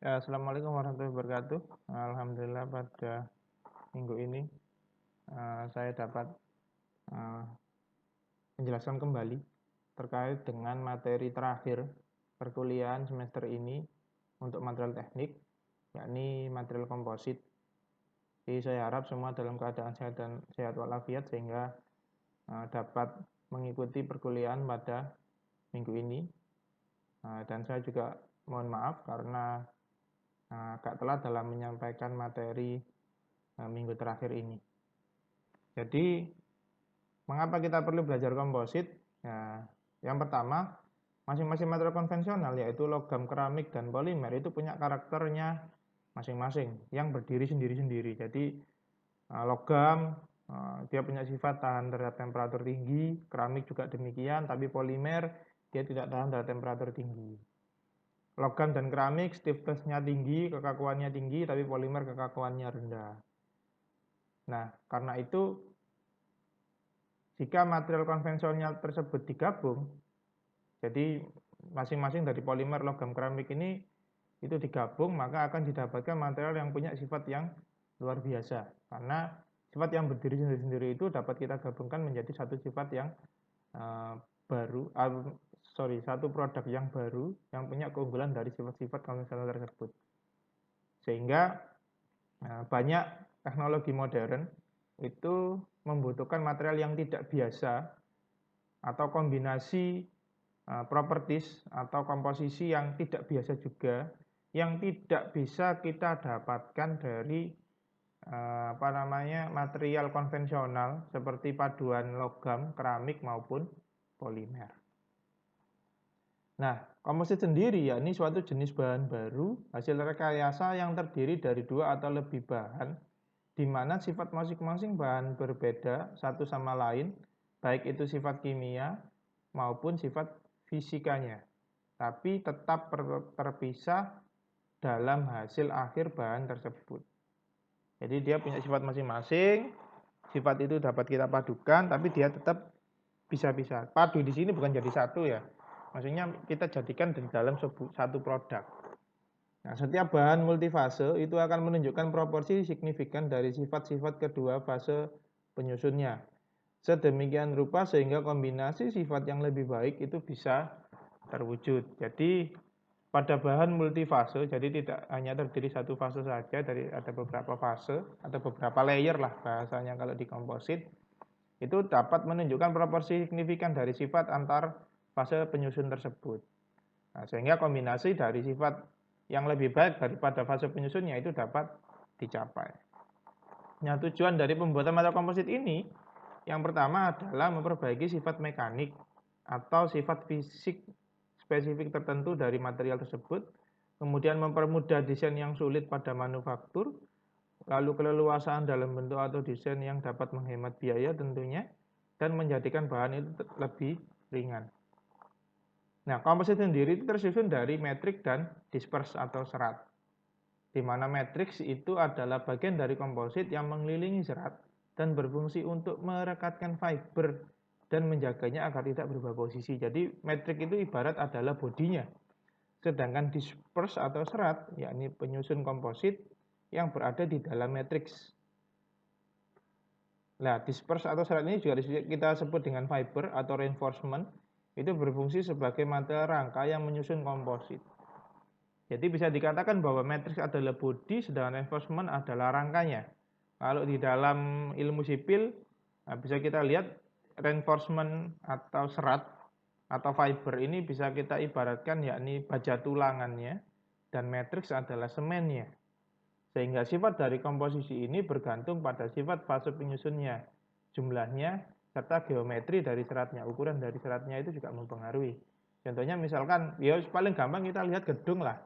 Ya, Assalamualaikum warahmatullahi wabarakatuh. Alhamdulillah pada minggu ini saya dapat eh, menjelaskan kembali terkait dengan materi terakhir perkuliahan semester ini untuk material teknik, yakni material komposit. Jadi saya harap semua dalam keadaan sehat dan sehat walafiat sehingga dapat mengikuti perkuliahan pada minggu ini. Dan saya juga mohon maaf karena agak telat dalam menyampaikan materi minggu terakhir ini. Jadi, mengapa kita perlu belajar komposit? Ya, yang pertama, masing-masing material konvensional yaitu logam, keramik, dan polimer itu punya karakternya masing-masing yang berdiri sendiri-sendiri. Jadi, logam dia punya sifat tahan terhadap temperatur tinggi, keramik juga demikian, tapi polimer dia tidak tahan terhadap temperatur tinggi. Logam dan keramik stiffness-nya tinggi, kekakuannya tinggi, tapi polimer kekakuannya rendah. Nah, karena itu jika material konvensional tersebut digabung, jadi masing-masing dari polimer, logam, keramik ini itu digabung, maka akan didapatkan material yang punya sifat yang luar biasa. Karena sifat yang berdiri sendiri-sendiri itu dapat kita gabungkan menjadi satu sifat yang satu produk yang baru yang punya keunggulan dari sifat-sifat konvensional tersebut. Sehingga banyak teknologi modern itu membutuhkan material yang tidak biasa atau kombinasi properties atau komposisi yang tidak biasa juga, yang tidak bisa kita dapatkan dari material konvensional seperti paduan logam, keramik maupun polimer. Nah, komposit sendiri yakni suatu jenis bahan baru hasil rekayasa yang terdiri dari dua atau lebih bahan, di mana sifat masing-masing bahan berbeda satu sama lain, baik itu sifat kimia maupun sifat fisikanya, tapi tetap terpisah dalam hasil akhir bahan tersebut. Jadi dia punya sifat masing-masing, sifat itu dapat kita padukan, tapi dia tetap bisa-bisa. Padu di sini bukan jadi satu ya, maksudnya kita jadikan di dalam satu produk. Nah, setiap bahan multifase itu akan menunjukkan proporsi signifikan dari sifat-sifat kedua fase penyusunnya. Sedemikian rupa sehingga kombinasi sifat yang lebih baik itu bisa terwujud. Jadi pada bahan multifase, jadi tidak hanya terdiri satu fase saja, dari ada beberapa fase, ada beberapa layer lah bahasanya kalau di komposit, itu dapat menunjukkan proporsi signifikan dari sifat antar fase penyusun tersebut. Nah, sehingga kombinasi dari sifat yang lebih baik daripada fase penyusunnya itu dapat dicapai. Nah, tujuan dari pembuatan material komposit ini yang pertama adalah memperbaiki sifat mekanik atau sifat fisik spesifik tertentu dari material tersebut, kemudian mempermudah desain yang sulit pada manufaktur, lalu keleluasaan dalam bentuk atau desain yang dapat menghemat biaya tentunya, dan menjadikan bahan itu lebih ringan. Nah, komposit sendiri itu tersusun dari metrik dan disperse atau serat, di mana matriks itu adalah bagian dari komposit yang mengelilingi serat dan berfungsi untuk merekatkan fiber dan menjaganya agar tidak berubah posisi. Jadi metrik itu ibarat adalah bodinya, sedangkan disperse atau serat yakni penyusun komposit yang berada di dalam matriks. Nah, disperse atau serat ini juga kita sebut dengan fiber atau reinforcement, itu berfungsi sebagai material rangka yang menyusun komposit. Jadi bisa dikatakan bahwa matriks adalah bodi, sedangkan reinforcement adalah rangkanya. Kalau di dalam ilmu sipil, bisa kita lihat reinforcement atau serat atau fiber ini bisa kita ibaratkan yakni baja tulangannya, dan matriks adalah semennya. Sehingga sifat dari komposisi ini bergantung pada sifat fase penyusunnya, jumlahnya, serta geometri dari seratnya. Ukuran dari seratnya itu juga mempengaruhi. Contohnya misalkan, ya paling gampang kita lihat gedung lah.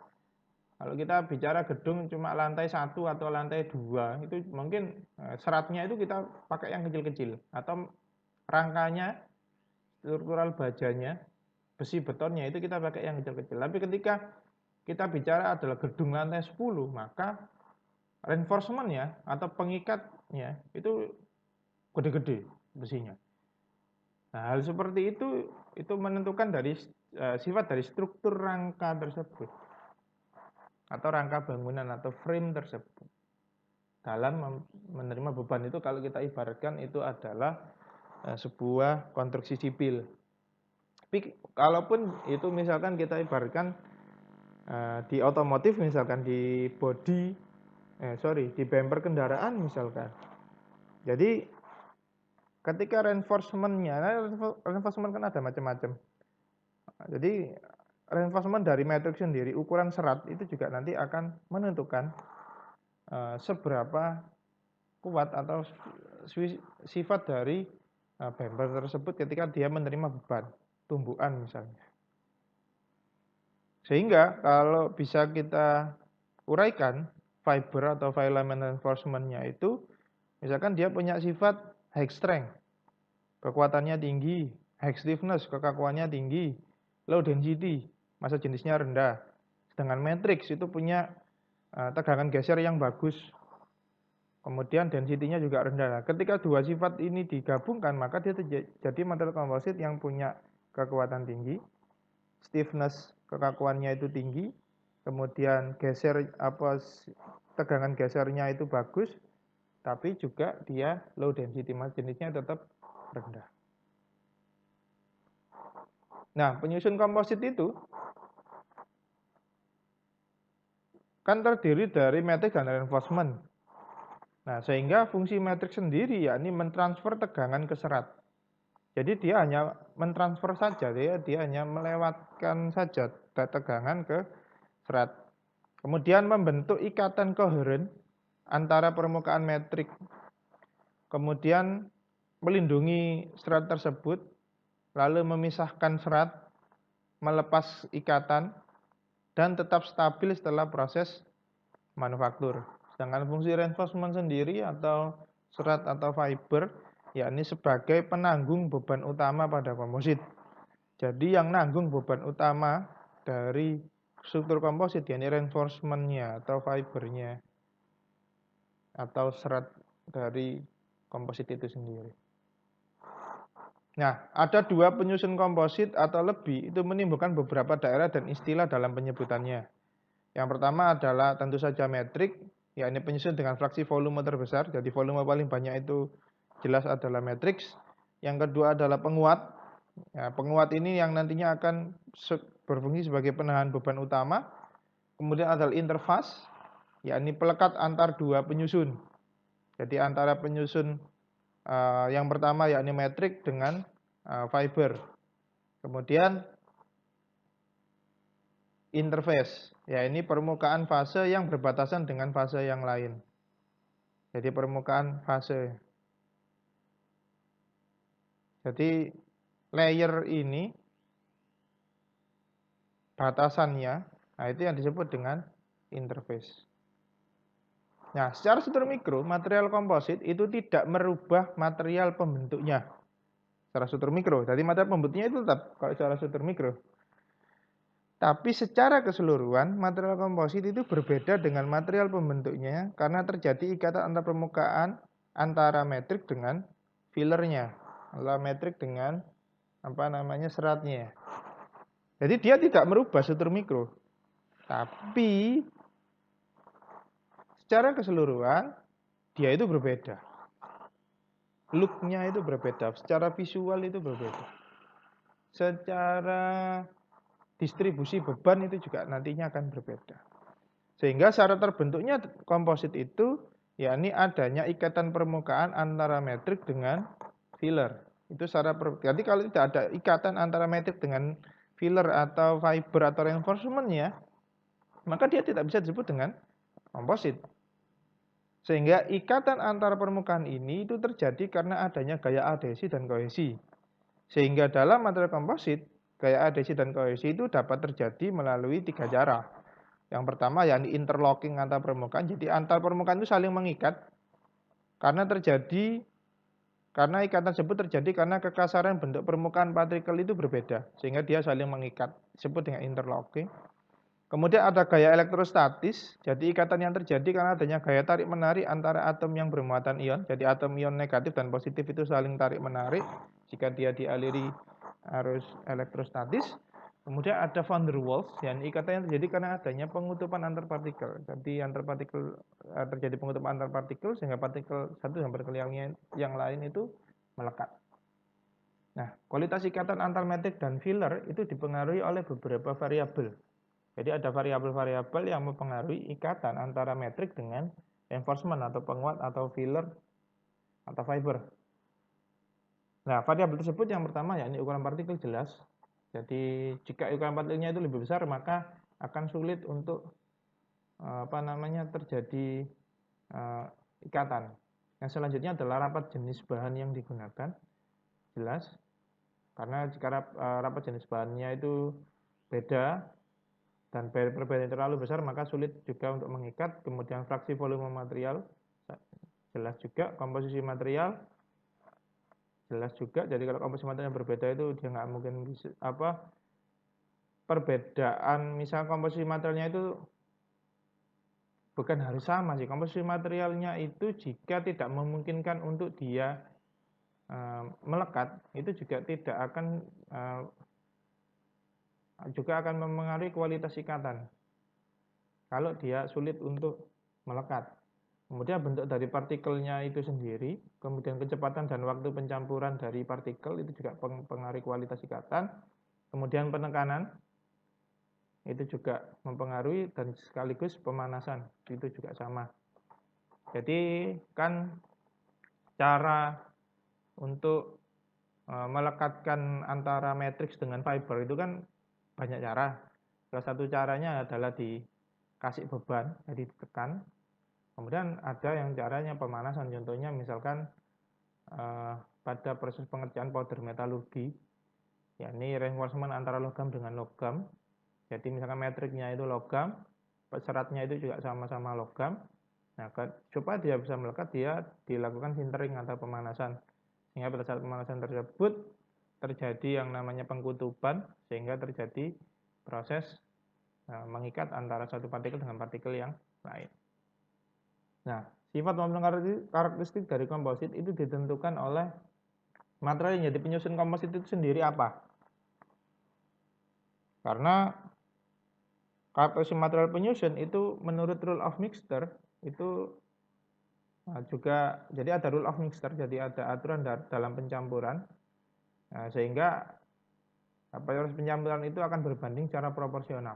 Kalau kita bicara gedung cuma lantai 1 atau lantai 2, itu mungkin seratnya itu kita pakai yang kecil-kecil. Atau rangkanya, struktural bajanya, besi betonnya itu kita pakai yang kecil-kecil. Tapi ketika kita bicara adalah gedung lantai 10, maka reinforcement-nya atau pengikatnya itu gede-gede besinya. Nah, hal seperti itu menentukan dari sifat dari struktur rangka tersebut. atau rangka bangunan atau frame tersebut. Dalam menerima beban itu kalau kita ibaratkan itu adalah sebuah konstruksi sipil. Tapi kalaupun itu misalkan kita ibaratkan di otomotif misalkan di di bumper kendaraan misalkan. Jadi ketika reinforcement kan ada macam-macam. Jadi reinforcement dari matriks sendiri, ukuran serat itu juga nanti akan menentukan seberapa kuat atau sifat dari bumper tersebut ketika dia menerima beban tumbukan misalnya. Sehingga kalau bisa kita uraikan fiber atau filament reinforcement-nya itu, misalkan dia punya sifat high strength, kekuatannya tinggi, high stiffness, kekakuannya tinggi, low density, massa jenisnya rendah. Sedangkan matrix itu punya tegangan geser yang bagus, kemudian density-nya juga rendah. Nah, ketika dua sifat ini digabungkan, maka dia jadi material komposit yang punya kekuatan tinggi, stiffness kekakuannya itu tinggi, kemudian tegangan gesernya itu bagus, tapi juga dia low density, jenisnya tetap rendah. Nah, penyusun komposit itu kan terdiri dari matrix dan reinforcement. Nah, sehingga fungsi matrix sendiri yakni mentransfer tegangan ke serat. Jadi dia hanya mentransfer saja, dia hanya melewatkan saja tegangan ke serat. Kemudian membentuk ikatan koheren antara permukaan metrik. Kemudian melindungi serat tersebut, lalu memisahkan serat, melepas ikatan, dan tetap stabil setelah proses manufaktur. Sedangkan fungsi reinforcement sendiri atau serat atau fiber, yakni sebagai penanggung beban utama pada komposit. Jadi yang nanggung beban utama dari struktur komposit, yakni reinforcement-nya atau fibernya atau serat dari komposit itu sendiri. Nah, ada dua penyusun komposit atau lebih itu menimbulkan beberapa daerah dan istilah dalam penyebutannya. Yang pertama adalah tentu saja metrik, yakni penyusun dengan fraksi volume terbesar. Jadi volume paling banyak itu jelas adalah matriks. Yang kedua adalah penguat. Ya, penguat ini yang nantinya akan berfungsi sebagai penahan beban utama. Kemudian adalah interfase, yakni pelekat antar dua penyusun. Jadi antara penyusun yang pertama yakni metrik dengan fiber. Kemudian interface, ya ini permukaan fase yang berbatasan dengan fase yang lain. Jadi permukaan fase. Jadi layer ini batasannya, nah itu yang disebut dengan interface. Nah, secara struktur mikro, material komposit itu tidak merubah material pembentuknya. Secara struktur mikro, jadi material pembentuknya itu tetap kalau secara struktur mikro. Tapi secara keseluruhan, material komposit itu berbeda dengan material pembentuknya karena terjadi ikatan antar permukaan antara metrik dengan fillernya, antara metrik dengan seratnya. Jadi dia tidak merubah struktur mikro, tapi secara keseluruhan dia itu berbeda. Look-nya itu berbeda, secara visual itu berbeda. Secara distribusi beban itu juga nantinya akan berbeda. Sehingga syarat terbentuknya komposit itu yakni adanya ikatan permukaan antara metrik dengan filler. Itu jadi kalau tidak ada ikatan antara metrik dengan filler atau fiber atau reinforcement-nya, maka dia tidak bisa disebut dengan komposit. Sehingga ikatan antara permukaan ini itu terjadi karena adanya gaya adhesi dan kohesi. Sehingga dalam material komposit, gaya adhesi dan kohesi itu dapat terjadi melalui tiga cara. Yang pertama yakni interlocking antar permukaan. Jadi antar permukaan itu saling mengikat karena ikatan tersebut terjadi karena kekasaran bentuk permukaan partikel itu berbeda, sehingga dia saling mengikat, disebut dengan interlocking. Kemudian ada gaya elektrostatis, jadi ikatan yang terjadi karena adanya gaya tarik menarik antara atom yang bermuatan ion. Jadi atom ion negatif dan positif itu saling tarik menarik jika dia dialiri arus elektrostatis. Kemudian ada van der Waals, dan ikatan yang terjadi karena adanya pengutupan antar partikel. Jadi antar partikel terjadi pengutupan antar partikel sehingga partikel satu dan partikel yang lain itu melekat. Nah, kualitas ikatan antar metrik dan filler itu dipengaruhi oleh beberapa variabel. Jadi ada variabel-variabel yang mempengaruhi ikatan antara metrik dengan reinforcement atau penguat atau filler atau fiber. Nah, variabel tersebut yang pertama yakni ukuran partikel jelas. Jadi jika ukuran partikelnya itu lebih besar maka akan sulit untuk terjadi ikatan. Yang selanjutnya adalah rapat jenis bahan yang digunakan. Jelas. Karena jika rapat jenis bahannya itu beda dan perbedaan terlalu besar maka sulit juga untuk mengikat. Kemudian fraksi volume material jelas juga, komposisi material jelas juga. Jadi kalau komposisi material yang berbeda itu dia nggak mungkin bisa perbedaan, misal komposisi materialnya itu bukan harus sama sih. Komposisi materialnya itu jika tidak memungkinkan untuk dia melekat, itu juga tidak akan mempengaruhi kualitas ikatan. Kalau dia sulit untuk melekat. Kemudian bentuk dari partikelnya itu sendiri, kemudian kecepatan dan waktu pencampuran dari partikel itu juga mempengaruhi kualitas ikatan. Kemudian penekanan itu juga mempengaruhi dan sekaligus pemanasan itu juga sama. Jadi kan cara untuk melekatkan antara matriks dengan fiber itu kan banyak cara. Salah satu caranya adalah dikasih beban, jadi ditekan. Kemudian ada yang caranya pemanasan, contohnya misalkan pada proses pengerjaan powder metalurgi, yakni reinforcement antara logam dengan logam. Jadi misalkan matriknya itu logam, seratnya itu juga sama-sama logam. Nah, supaya dia bisa melekat, dia dilakukan sintering atau pemanasan. Sehingga pada saat pemanasan tersebut terjadi yang namanya pengkutupan, sehingga terjadi proses mengikat antara satu partikel dengan partikel yang lain. Nah, sifat maupun karakteristik dari komposit itu ditentukan oleh material yang jadi penyusun komposit itu sendiri apa. Karena karakteristik material penyusun itu menurut rule of mixture itu juga, jadi ada rule of mixture, jadi ada aturan dalam pencampuran, sehingga proses pencampuran itu akan berbanding secara proporsional.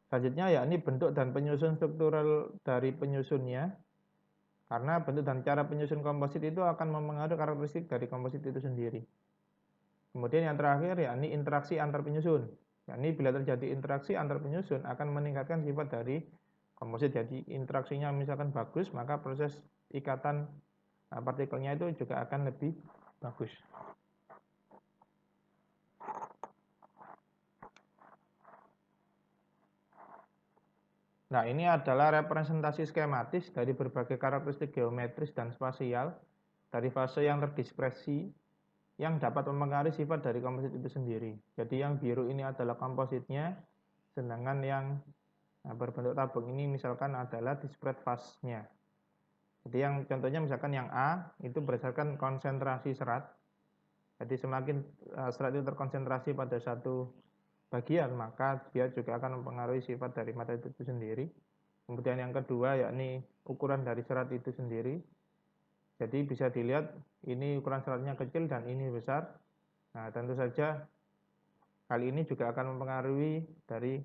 Selanjutnya yakni bentuk dan penyusun struktural dari penyusunnya, karena bentuk dan cara penyusun komposit itu akan mempengaruhi karakteristik dari komposit itu sendiri. Kemudian yang terakhir yakni interaksi antar penyusun. Yakni bila terjadi interaksi antar penyusun akan meningkatkan sifat dari komposit. Jadi interaksinya misalkan bagus, maka proses ikatan partikelnya itu juga akan lebih bagus. Nah, ini adalah representasi skematis dari berbagai karakteristik geometris dan spasial dari fase yang terdispersi yang dapat mempengaruhi sifat dari komposit itu sendiri. Jadi yang biru ini adalah kompositnya, sedangkan yang berbentuk tabung ini misalkan adalah disparate phase-nya. Jadi yang contohnya misalkan yang A itu berdasarkan konsentrasi serat. Jadi semakin serat itu terkonsentrasi pada satu bagian, maka dia juga akan mempengaruhi sifat dari material itu sendiri. Kemudian yang kedua yakni ukuran dari serat itu sendiri. Jadi bisa dilihat ini ukuran seratnya kecil dan ini besar. Nah, tentu saja hal ini juga akan mempengaruhi dari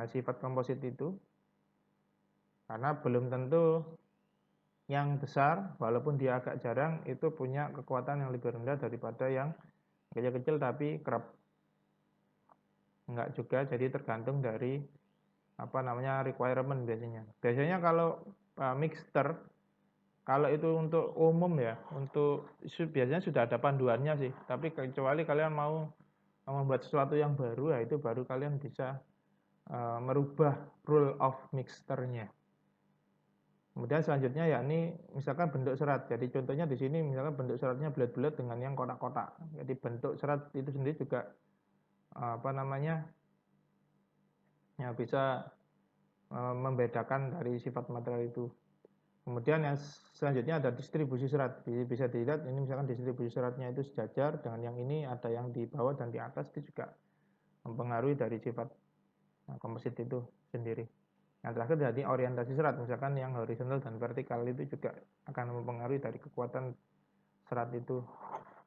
sifat komposit itu. Karena belum tentu yang besar, walaupun dia agak jarang, itu punya kekuatan yang lebih rendah daripada yang kecil-kecil tapi kerap. Enggak juga, jadi tergantung dari requirement biasanya. Biasanya kalau mixture, kalau itu untuk umum ya, biasanya sudah ada panduannya sih. Tapi kecuali kalian mau membuat sesuatu yang baru, ya itu baru kalian bisa merubah rule of mixture-nya. Kemudian selanjutnya yakni misalkan bentuk serat. Jadi contohnya di sini misalkan bentuk seratnya bulat-bulat dengan yang kotak-kotak. Jadi bentuk serat itu sendiri juga bisa membedakan dari sifat material itu. Kemudian yang selanjutnya ada distribusi serat. Bisa dilihat ini misalkan distribusi seratnya itu sejajar dengan yang ini, ada yang di bawah dan di atas, itu juga mempengaruhi dari sifat komposit itu sendiri. Yang terakhir jadi orientasi serat, misalkan yang horizontal dan vertikal itu juga akan mempengaruhi dari kekuatan serat itu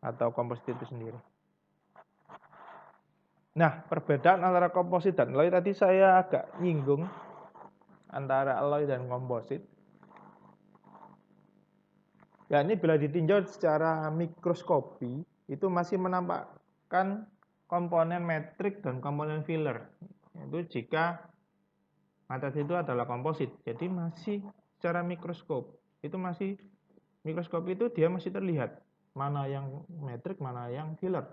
atau komposit itu sendiri. Nah, perbedaan antara komposit dan alloy tadi saya agak nyinggung antara alloy dan komposit. Ya, ini bila ditinjau secara mikroskopi itu masih menampakkan komponen metrik dan komponen filler. Itu jika materi itu adalah komposit. Jadi masih secara mikroskop itu masih mikroskop itu dia masih terlihat mana yang metrik, mana yang filler.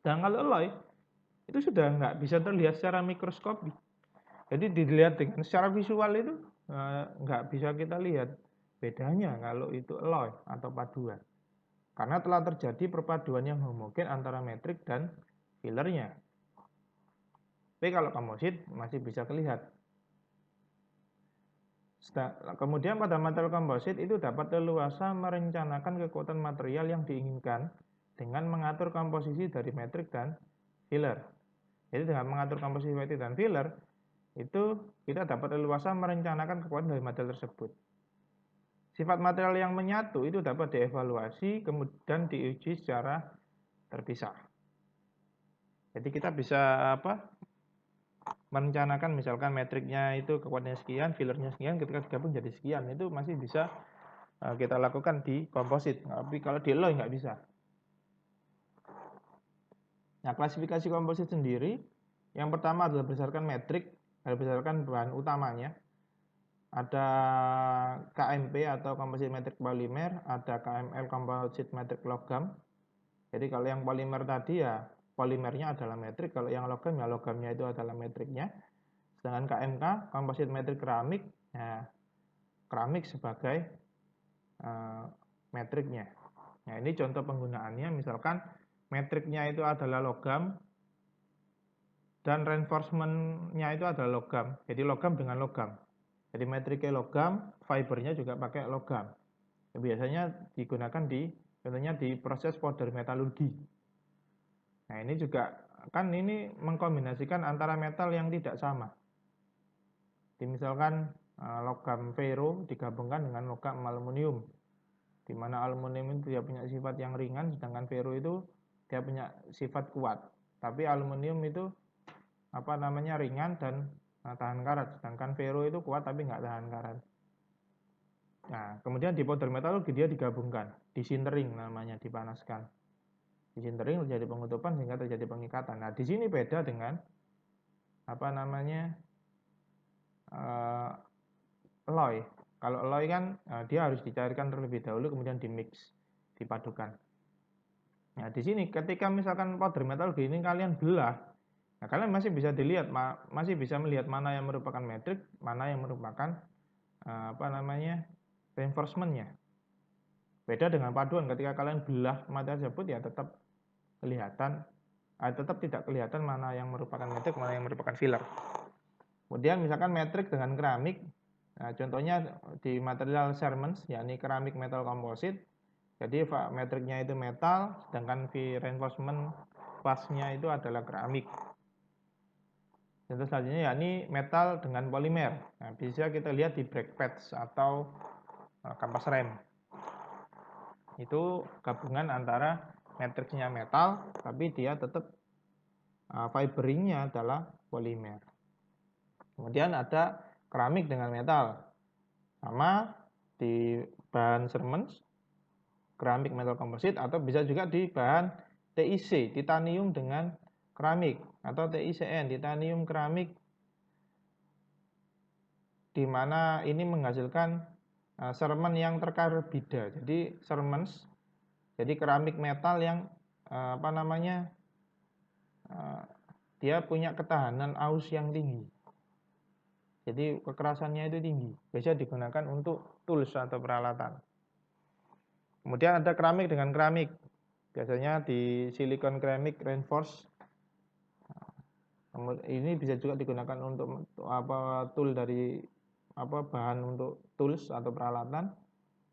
Dan kalau alloy itu sudah nggak bisa terlihat secara mikroskopi. Jadi dilihat dengan secara visual itu nggak bisa kita lihat bedanya kalau itu alloy atau paduan. Karena telah terjadi perpaduan yang homogen antara metrik dan fillernya. Tapi kalau komposit masih bisa terlihat. Kemudian pada material komposit itu dapat leluasa merencanakan kekuatan material yang diinginkan dengan mengatur komposisi dari metrik dan filler. Jadi dengan mengatur komposisi metrik dan filler itu kita dapat leluasa merencanakan kekuatan dari material tersebut. Sifat material yang menyatu itu dapat dievaluasi kemudian diuji secara terpisah. Jadi kita bisa merencanakan misalkan metriknya itu kekuatannya sekian, fillernya sekian, ketika digabung jadi sekian, itu masih bisa kita lakukan di komposit. Tapi kalau di alloy nggak bisa. Nah, klasifikasi komposit sendiri yang pertama adalah berdasarkan metrik, berdasarkan bahan utamanya. Ada KMP atau komposit metrik polimer, ada KML komposit metrik logam. Jadi kalau yang polimer tadi ya polimernya adalah metrik, kalau yang logam ya logamnya itu adalah metriknya. Sedangkan KMK komposit metrik keramik, ya keramik sebagai metriknya. Nah, ini contoh penggunaannya, misalkan metriknya itu adalah logam dan reinforcement-nya itu adalah logam. Jadi logam dengan logam. Jadi metriknya logam, fibernya juga pakai logam. Biasanya digunakan contohnya di proses powder metalurgi. Nah, ini juga kan ini mengkombinasikan antara metal yang tidak sama. Jadi misalkan logam ferro digabungkan dengan logam aluminium, di mana aluminium itu dia punya sifat yang ringan, sedangkan ferro itu dia punya sifat kuat. Tapi aluminium itu ringan dan tahan karat, sedangkan ferro itu kuat tapi nggak tahan karat. Nah, kemudian di powder metalurgi dia digabungkan, disintering namanya, dipanaskan. Disintering terjadi pengutupan sehingga terjadi pengikatan. Nah, di sini beda dengan alloy. Kalau alloy kan dia harus dicairkan terlebih dahulu kemudian dimix, dipadukan. Nah, di sini ketika misalkan powder metalurgi ini kalian belah, nah kalian masih bisa dilihat, masih bisa melihat mana yang merupakan metrik, mana yang merupakan reinforcement-nya. Beda dengan paduan, ketika kalian belah materi tersebut ya tetap kelihatan, tetap tidak kelihatan mana yang merupakan metrik, mana yang merupakan filler. Kemudian misalkan metrik dengan keramik, nah contohnya di material Shermans, yakni keramik metal komposit. Jadi metriknya itu metal, sedangkan reinforcement pasnya itu adalah keramik. Contoh selanjutnya yakni metal dengan polimer. Nah, bisa kita lihat di brake pads atau kampas rem. Itu gabungan antara matriksnya metal, tapi dia tetap fiberingnya adalah polimer. Kemudian ada keramik dengan metal, sama di bahan Shermans, keramik metal komposit, atau bisa juga di bahan TIC, titanium dengan keramik, atau TICN, titanium keramik, di mana ini menghasilkan Sherman yang terkarbida. Jadi Shermans, jadi keramik metal yang dia punya ketahanan aus yang tinggi. Jadi kekerasannya itu tinggi. Biasa digunakan untuk tools atau peralatan. Kemudian ada keramik dengan keramik. Biasanya di silicon keramik reinforced. Ini bisa juga digunakan untuk tool dari bahan untuk tools atau peralatan.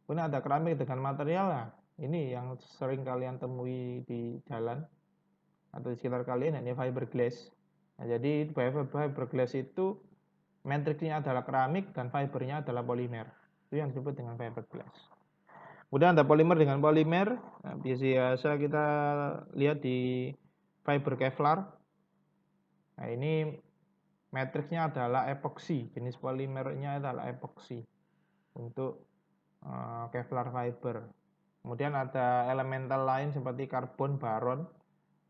Kemudian ada keramik dengan material. Nah, ini yang sering kalian temui di jalan atau di sekitar kalian, ini fiberglass. Nah, jadi fiberglass itu matriknya adalah keramik dan fibernya adalah polimer. Itu yang disebut dengan fiberglass. Kemudian ada polimer dengan polimer. Nah, biasa kita lihat di fiber Kevlar. Nah, ini matriksnya adalah epoksi. Jenis polimernya adalah epoksi untuk Kevlar fiber. Kemudian ada elemental lain seperti karbon, baron.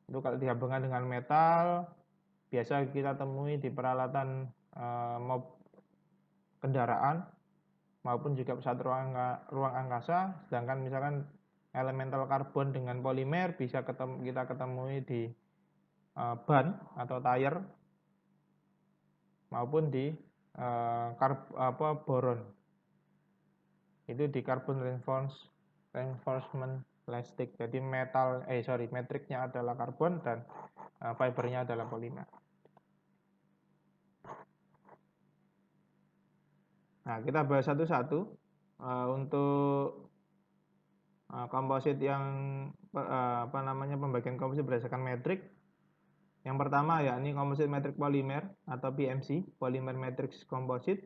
Itu kalau digabungkan dengan metal, biasa kita temui di peralatan kendaraan maupun juga pesawat ruang angkasa. Sedangkan misalkan elemental karbon dengan polimer bisa kita ketemui di ban atau tire maupun di boron. Itu di carbon reinforcement plastic. Jadi matriknya adalah karbon dan fibernya adalah polimer. Nah, kita bahas satu-satu. Untuk komposit yang pembagian komposit berdasarkan metrik. Yang pertama yakni komposit metrik polimer atau PMC, polymer matrix composite.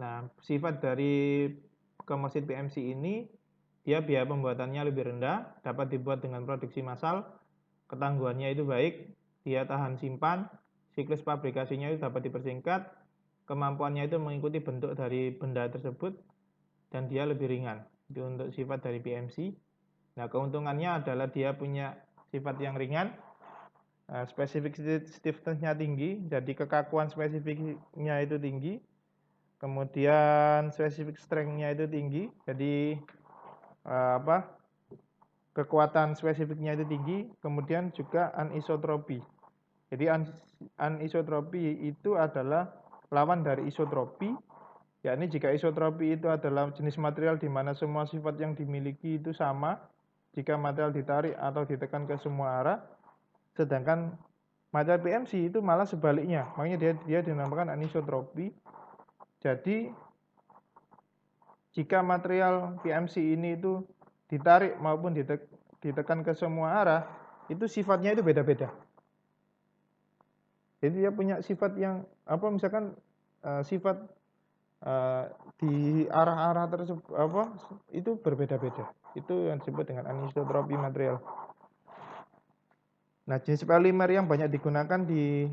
Nah, sifat dari komposit PMC ini, dia biaya pembuatannya lebih rendah, dapat dibuat dengan produksi massal, ketangguhannya itu baik, dia tahan simpan, siklus pabrikasinya itu dapat dipersingkat, kemampuannya itu mengikuti bentuk dari benda tersebut, dan dia lebih ringan. Itu untuk sifat dari PMC. Nah, keuntungannya adalah dia punya sifat yang ringan, spesifik stiffness-nya tinggi, jadi kekakuan spesifiknya itu tinggi, kemudian spesifik strength-nya itu tinggi, jadi kekuatan spesifiknya itu tinggi, kemudian juga anisotropi. Jadi anisotropi itu adalah lawan dari isotropi, yakni jika isotropi itu adalah jenis material di mana semua sifat yang dimiliki itu sama, jika material ditarik atau ditekan ke semua arah. Sedangkan material PMC itu malah sebaliknya, makanya dia dinamakan anisotropi. Jadi jika material PMC ini itu ditarik maupun ditekan ke semua arah, itu sifatnya itu beda-beda. Jadi dia punya sifat yang misalkan sifat di arah-arah tersebut itu berbeda-beda. Itu yang disebut dengan anisotropi material. Nah, jenis polimer yang banyak digunakan di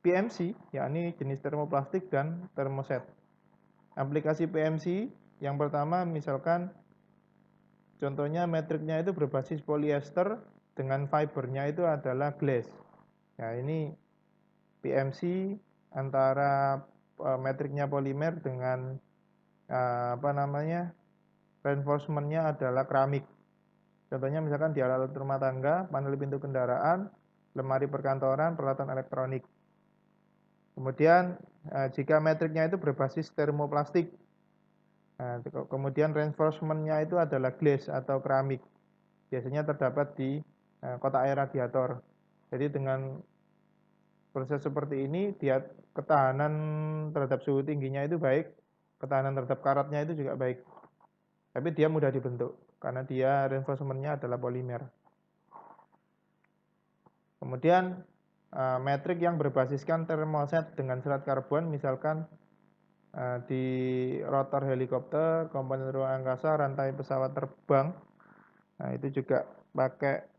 PMC yakni jenis termoplastik dan termoset. Aplikasi PMC yang pertama misalkan contohnya matriknya itu berbasis polyester dengan fibernya itu adalah glass. Nah, ini PMC antara matriknya polimer dengan reinforcement-nya adalah keramik. Contohnya misalkan di alat rumah tangga, panel pintu kendaraan, lemari perkantoran, peralatan elektronik. Kemudian jika matriknya itu berbasis termoplastik, kemudian reinforcement-nya itu adalah glass atau keramik. Biasanya terdapat di kotak air radiator. Jadi dengan proses seperti ini, dia ketahanan terhadap suhu tingginya itu baik, ketahanan terhadap karatnya itu juga baik. Tapi dia mudah dibentuk karena dia reinforcement-nya adalah polimer. Kemudian metrik yang berbasiskan termoset dengan serat karbon, misalkan di rotor helikopter, komponen ruang angkasa, rantai pesawat terbang. Nah, itu juga pakai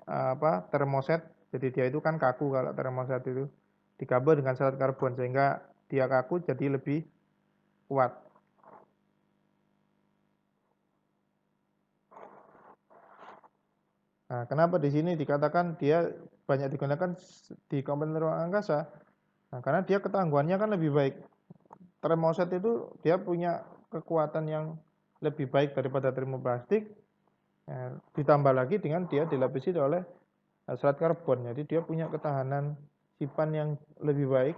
termoset. Jadi dia itu kan kaku kalau termoset itu digabung dengan serat karbon sehingga dia kaku jadi lebih kuat. Nah, kenapa di sini dikatakan dia banyak digunakan di komponen ruang angkasa? Nah, karena dia ketangguhannya kan lebih baik. Termoset itu dia punya kekuatan yang lebih baik daripada termoplastik. Ditambah lagi dengan dia dilapisi oleh serat karbon. Jadi dia punya ketahanan simpan yang lebih baik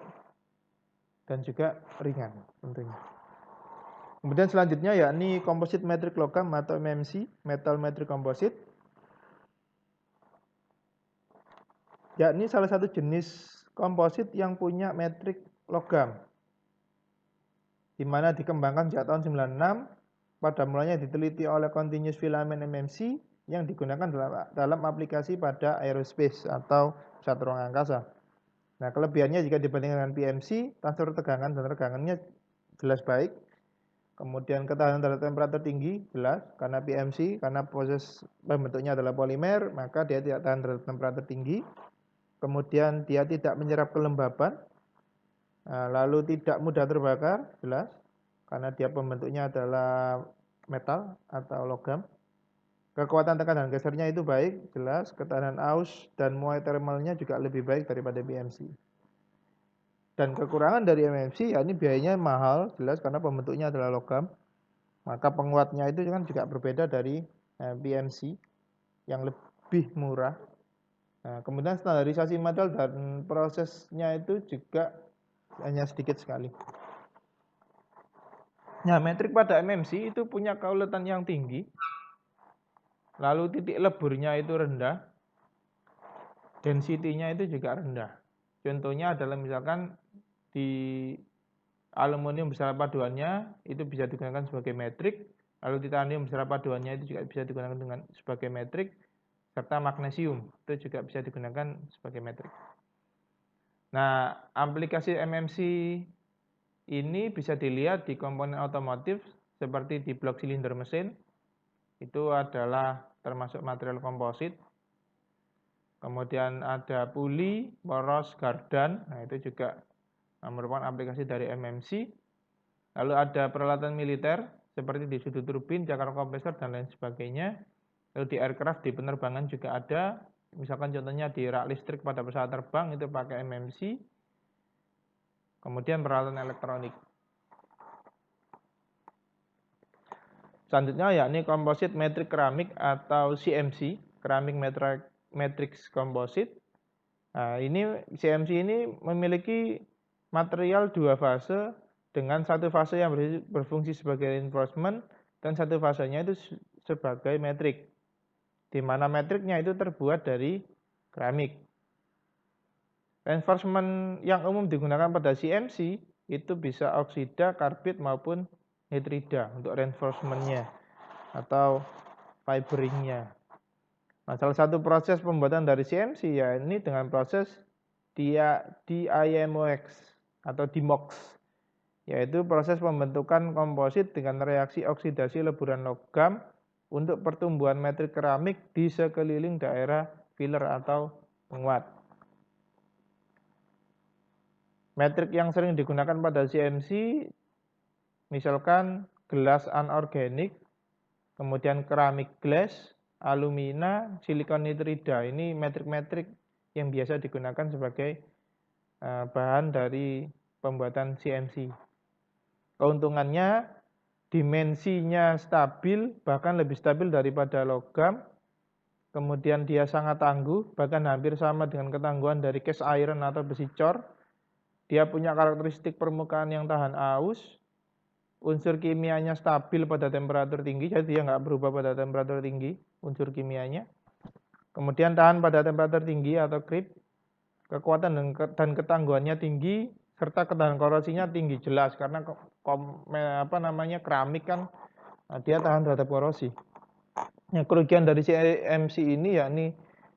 dan juga ringan tentunya. Kemudian selanjutnya yakni komposit metrik logam atau MMC, metal metric composite. Yakni salah satu jenis komposit yang punya metrik logam. di mana dikembangkan sejak tahun 96, pada mulanya diteliti oleh Continuous Filament MMC yang digunakan dalam aplikasi pada aerospace atau pesawat ruang angkasa. Nah, kelebihannya jika dibandingkan dengan PMC, transfer tegangan dan regangannya jelas baik. Kemudian ketahanan terhadap temperatur tinggi, jelas, karena PMC, karena proses pembentuknya adalah polimer, maka dia tidak tahan terhadap temperatur tinggi. Kemudian dia tidak menyerap kelembaban, lalu tidak mudah terbakar, jelas, karena dia pembentuknya adalah metal atau logam. Kekuatan tekan dan gesernya itu baik, jelas, ketahanan aus dan muai thermalnya juga lebih baik daripada PMC. Dan kekurangan dari MMC, ya ini biayanya mahal, jelas, karena pembentuknya adalah logam. Maka penguatnya itu kan juga berbeda dari PMC yang lebih murah. Nah, kemudian standarisasi material dan prosesnya itu juga hanya sedikit sekali. Nah, metrik pada MMC itu punya keuletan yang tinggi, lalu titik leburnya itu rendah, density-nya itu juga rendah. Contohnya adalah misalkan di aluminium besaran paduannya itu bisa digunakan sebagai metrik, lalu titanium besaran paduannya itu juga bisa digunakan sebagai metrik, serta magnesium itu juga bisa digunakan sebagai metrik. Nah, aplikasi MMC ini bisa dilihat di komponen otomotif seperti di blok silinder mesin, itu adalah termasuk material komposit. Kemudian ada puli, poros, gardan, nah itu juga merupakan aplikasi dari MMC. Lalu ada peralatan militer seperti di sudut turbin, cakar kompresor, dan lain sebagainya. Lalu di aircraft, di penerbangan juga ada. Misalkan contohnya di rak listrik pada pesawat terbang itu pakai MMC. Kemudian peralatan elektronik. Selanjutnya yakni komposit metrik keramik atau CMC, Ceramic Matrix Composite. Nah, ini CMC ini memiliki material dua fase dengan satu fase yang berfungsi sebagai reinforcement dan satu fasenya itu sebagai metrik, di mana metriknya itu terbuat dari keramik. Reinforcement yang umum digunakan pada CMC itu bisa oksida, karbid maupun nitrida untuk reinforcementnya atau fiberingnya. Nah, salah satu proses pembuatan dari CMC ya ini dengan proses DIMOX atau DIMOX, yaitu proses pembentukan komposit dengan reaksi oksidasi leburan logam untuk pertumbuhan metrik keramik di sekeliling daerah filler atau penguat. Metrik yang sering digunakan pada CMC misalkan gelas anorganik, kemudian keramik glass, alumina, silikon nitrida. Ini metrik-metrik yang biasa digunakan sebagai bahan dari pembuatan CMC. Keuntungannya dimensinya stabil, bahkan lebih stabil daripada logam. Kemudian dia sangat tangguh, bahkan hampir sama dengan ketangguhan dari cast iron atau besi cor. Dia punya karakteristik permukaan yang tahan aus. Unsur kimianya stabil pada temperatur tinggi, jadi dia nggak berubah pada temperatur tinggi unsur kimianya. Kemudian tahan pada temperatur tinggi atau creep, kekuatan dan ketangguhannya tinggi, serta ketahanan korosinya tinggi, jelas karena keramik kan dia tahan terhadap korosi. Nah, kerugian dari CMC ini yakni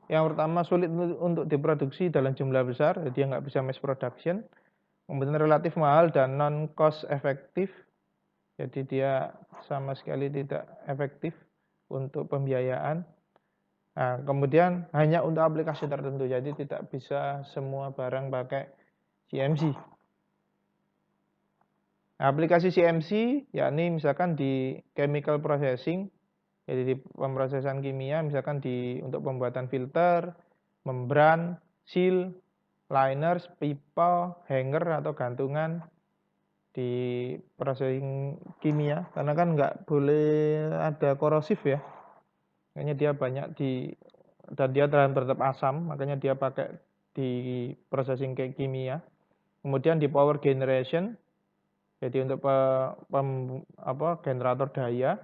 yang pertama sulit untuk diproduksi dalam jumlah besar, jadi dia nggak bisa mass production. Kemudian relatif mahal dan non cost efektif. Jadi dia sama sekali tidak efektif untuk pembiayaan. Nah, kemudian hanya untuk aplikasi tertentu, jadi tidak bisa semua barang pakai CMC. Nah, aplikasi CMC yakni misalkan di chemical processing, jadi di pemrosesan kimia, misalkan untuk pembuatan filter, membran, seal, liners, pipa, hanger atau gantungan, di processing kimia, karena kan nggak boleh ada korosif ya, makanya dia banyak dan dia terhadap asam, makanya dia pakai di processing kayak kimia. Kemudian di power generation, jadi untuk generator daya,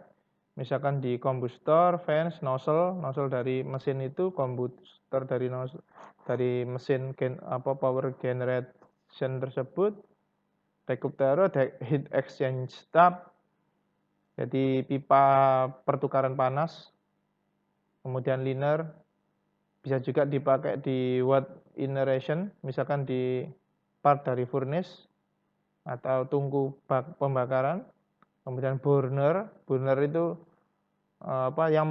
misalkan di kombustor, fans, nozzle dari mesin itu, komputer dari mesin power generation tersebut. Decuptero, heat exchange tub, jadi pipa pertukaran panas. Kemudian liner, bisa juga dipakai di watt inertion, misalkan di part dari furnace atau tungku pembakaran. Kemudian burner itu yang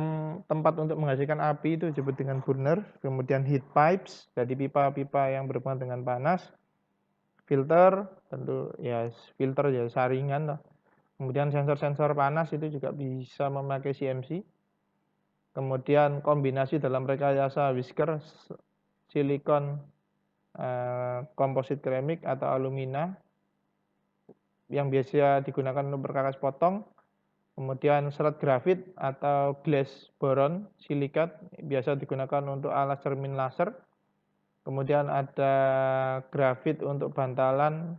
tempat untuk menghasilkan api itu disebut dengan burner. Kemudian heat pipes, jadi pipa-pipa yang berhubungan dengan panas. Filter, tentu ya filter ya saringan lah. Kemudian sensor-sensor panas itu juga bisa memakai CMC. Kemudian kombinasi dalam rekayasa whisker, silikon, komposit keramik atau alumina yang biasa digunakan untuk perkakas potong. Kemudian serat grafit atau glass boron silikat biasa digunakan untuk alas cermin laser. Kemudian ada grafit untuk bantalan,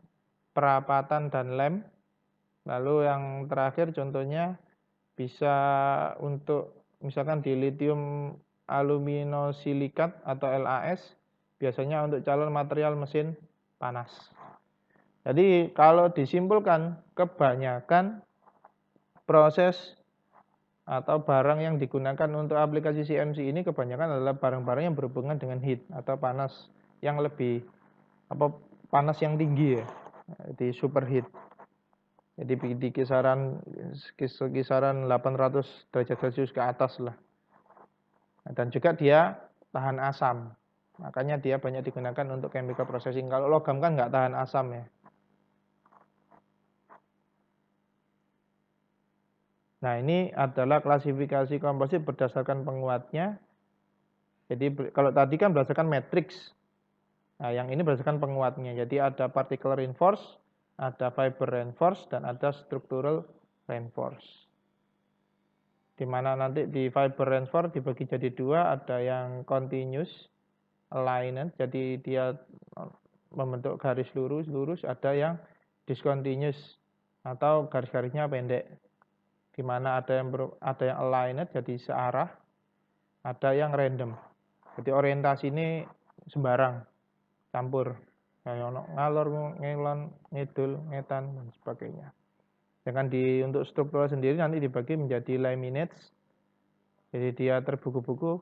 perapatan, dan lem. Lalu yang terakhir contohnya bisa untuk misalkan di lithium aluminosilikat atau LAS, biasanya untuk calon material mesin panas. Jadi kalau disimpulkan, kebanyakan proses atau barang yang digunakan untuk aplikasi CMC ini kebanyakan adalah barang-barang yang berhubungan dengan heat atau panas yang lebih panas yang tinggi ya, di superheat. Jadi di kisaran 800 derajat Celcius ke atas lah. Dan juga dia tahan asam. Makanya dia banyak digunakan untuk chemical processing. Kalau logam kan nggak tahan asam ya. Nah, ini adalah klasifikasi komposit berdasarkan penguatnya. Jadi kalau tadi kan berdasarkan matriks. Nah, yang ini berdasarkan penguatnya. Jadi ada particle reinforce, ada fiber reinforce, dan ada structural reinforce. Di mana nanti di fiber reinforce dibagi jadi dua, ada yang continuous alignment, jadi dia membentuk garis lurus, ada yang discontinuous atau garis-garisnya pendek. Di mana ada yang aligned jadi searah, ada yang random. Jadi orientasi ini sembarang, campur. Kayak ngalor, ngelon, ngidul, ngetan dan sebagainya. Sedangkan untuk struktural sendiri nanti dibagi menjadi laminates. Jadi dia terbuku-buku,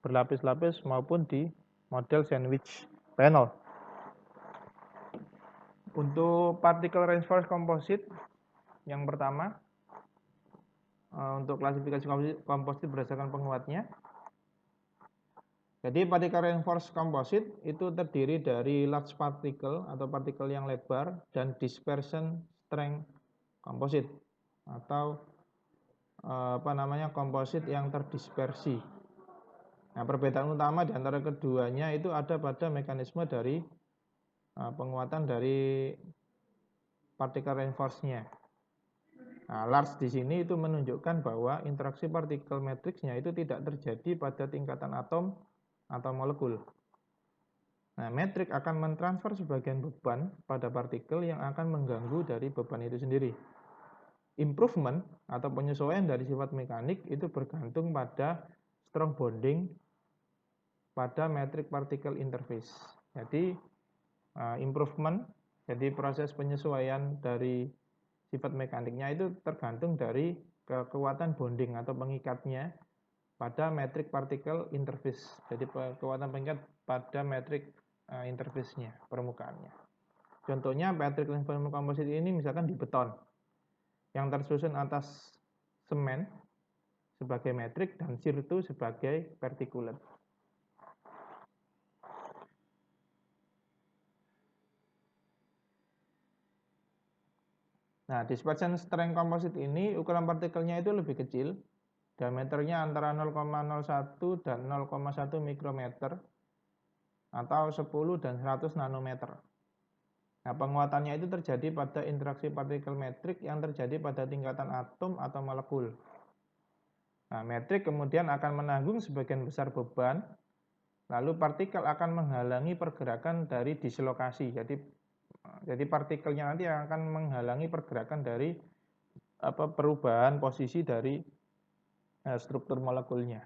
berlapis-lapis maupun di model sandwich panel. Untuk particle reinforced composite yang pertama, untuk klasifikasi komposit berdasarkan penguatnya. Jadi particle reinforced composite itu terdiri dari large particle atau partikel yang lebar dan dispersion strength composite atau komposit yang terdispersi. Nah, perbedaan utama di antara keduanya itu ada pada mekanisme dari penguatan dari particle reinforced-nya. Nah, large di sini itu menunjukkan bahwa interaksi partikel matriksnya itu tidak terjadi pada tingkatan atom atau molekul. Nah, metrik akan mentransfer sebagian beban pada partikel yang akan mengganggu dari beban itu sendiri. Improvement atau penyesuaian dari sifat mekanik itu bergantung pada strong bonding pada metrik particle interface. Jadi improvement, jadi proses penyesuaian dari sifat mekaniknya itu tergantung dari kekuatan bonding atau pengikatnya pada metrik particle interface. Jadi kekuatan pengikat pada metrik interface-nya, permukaannya. Contohnya metrik lingkungan komposit ini misalkan di beton yang tersusun atas semen sebagai metrik dan sirtu sebagai particulate. Nah, dispersion strength composite ini ukuran partikelnya itu lebih kecil, diameternya antara 0,01 dan 0,1 mikrometer atau 10 dan 100 nanometer. Nah, penguatannya itu terjadi pada interaksi partikel metrik yang terjadi pada tingkatan atom atau molekul. Nah, metrik kemudian akan menanggung sebagian besar beban, lalu partikel akan menghalangi pergerakan dari dislokasi. Jadi partikelnya nanti akan menghalangi pergerakan dari perubahan posisi dari struktur molekulnya.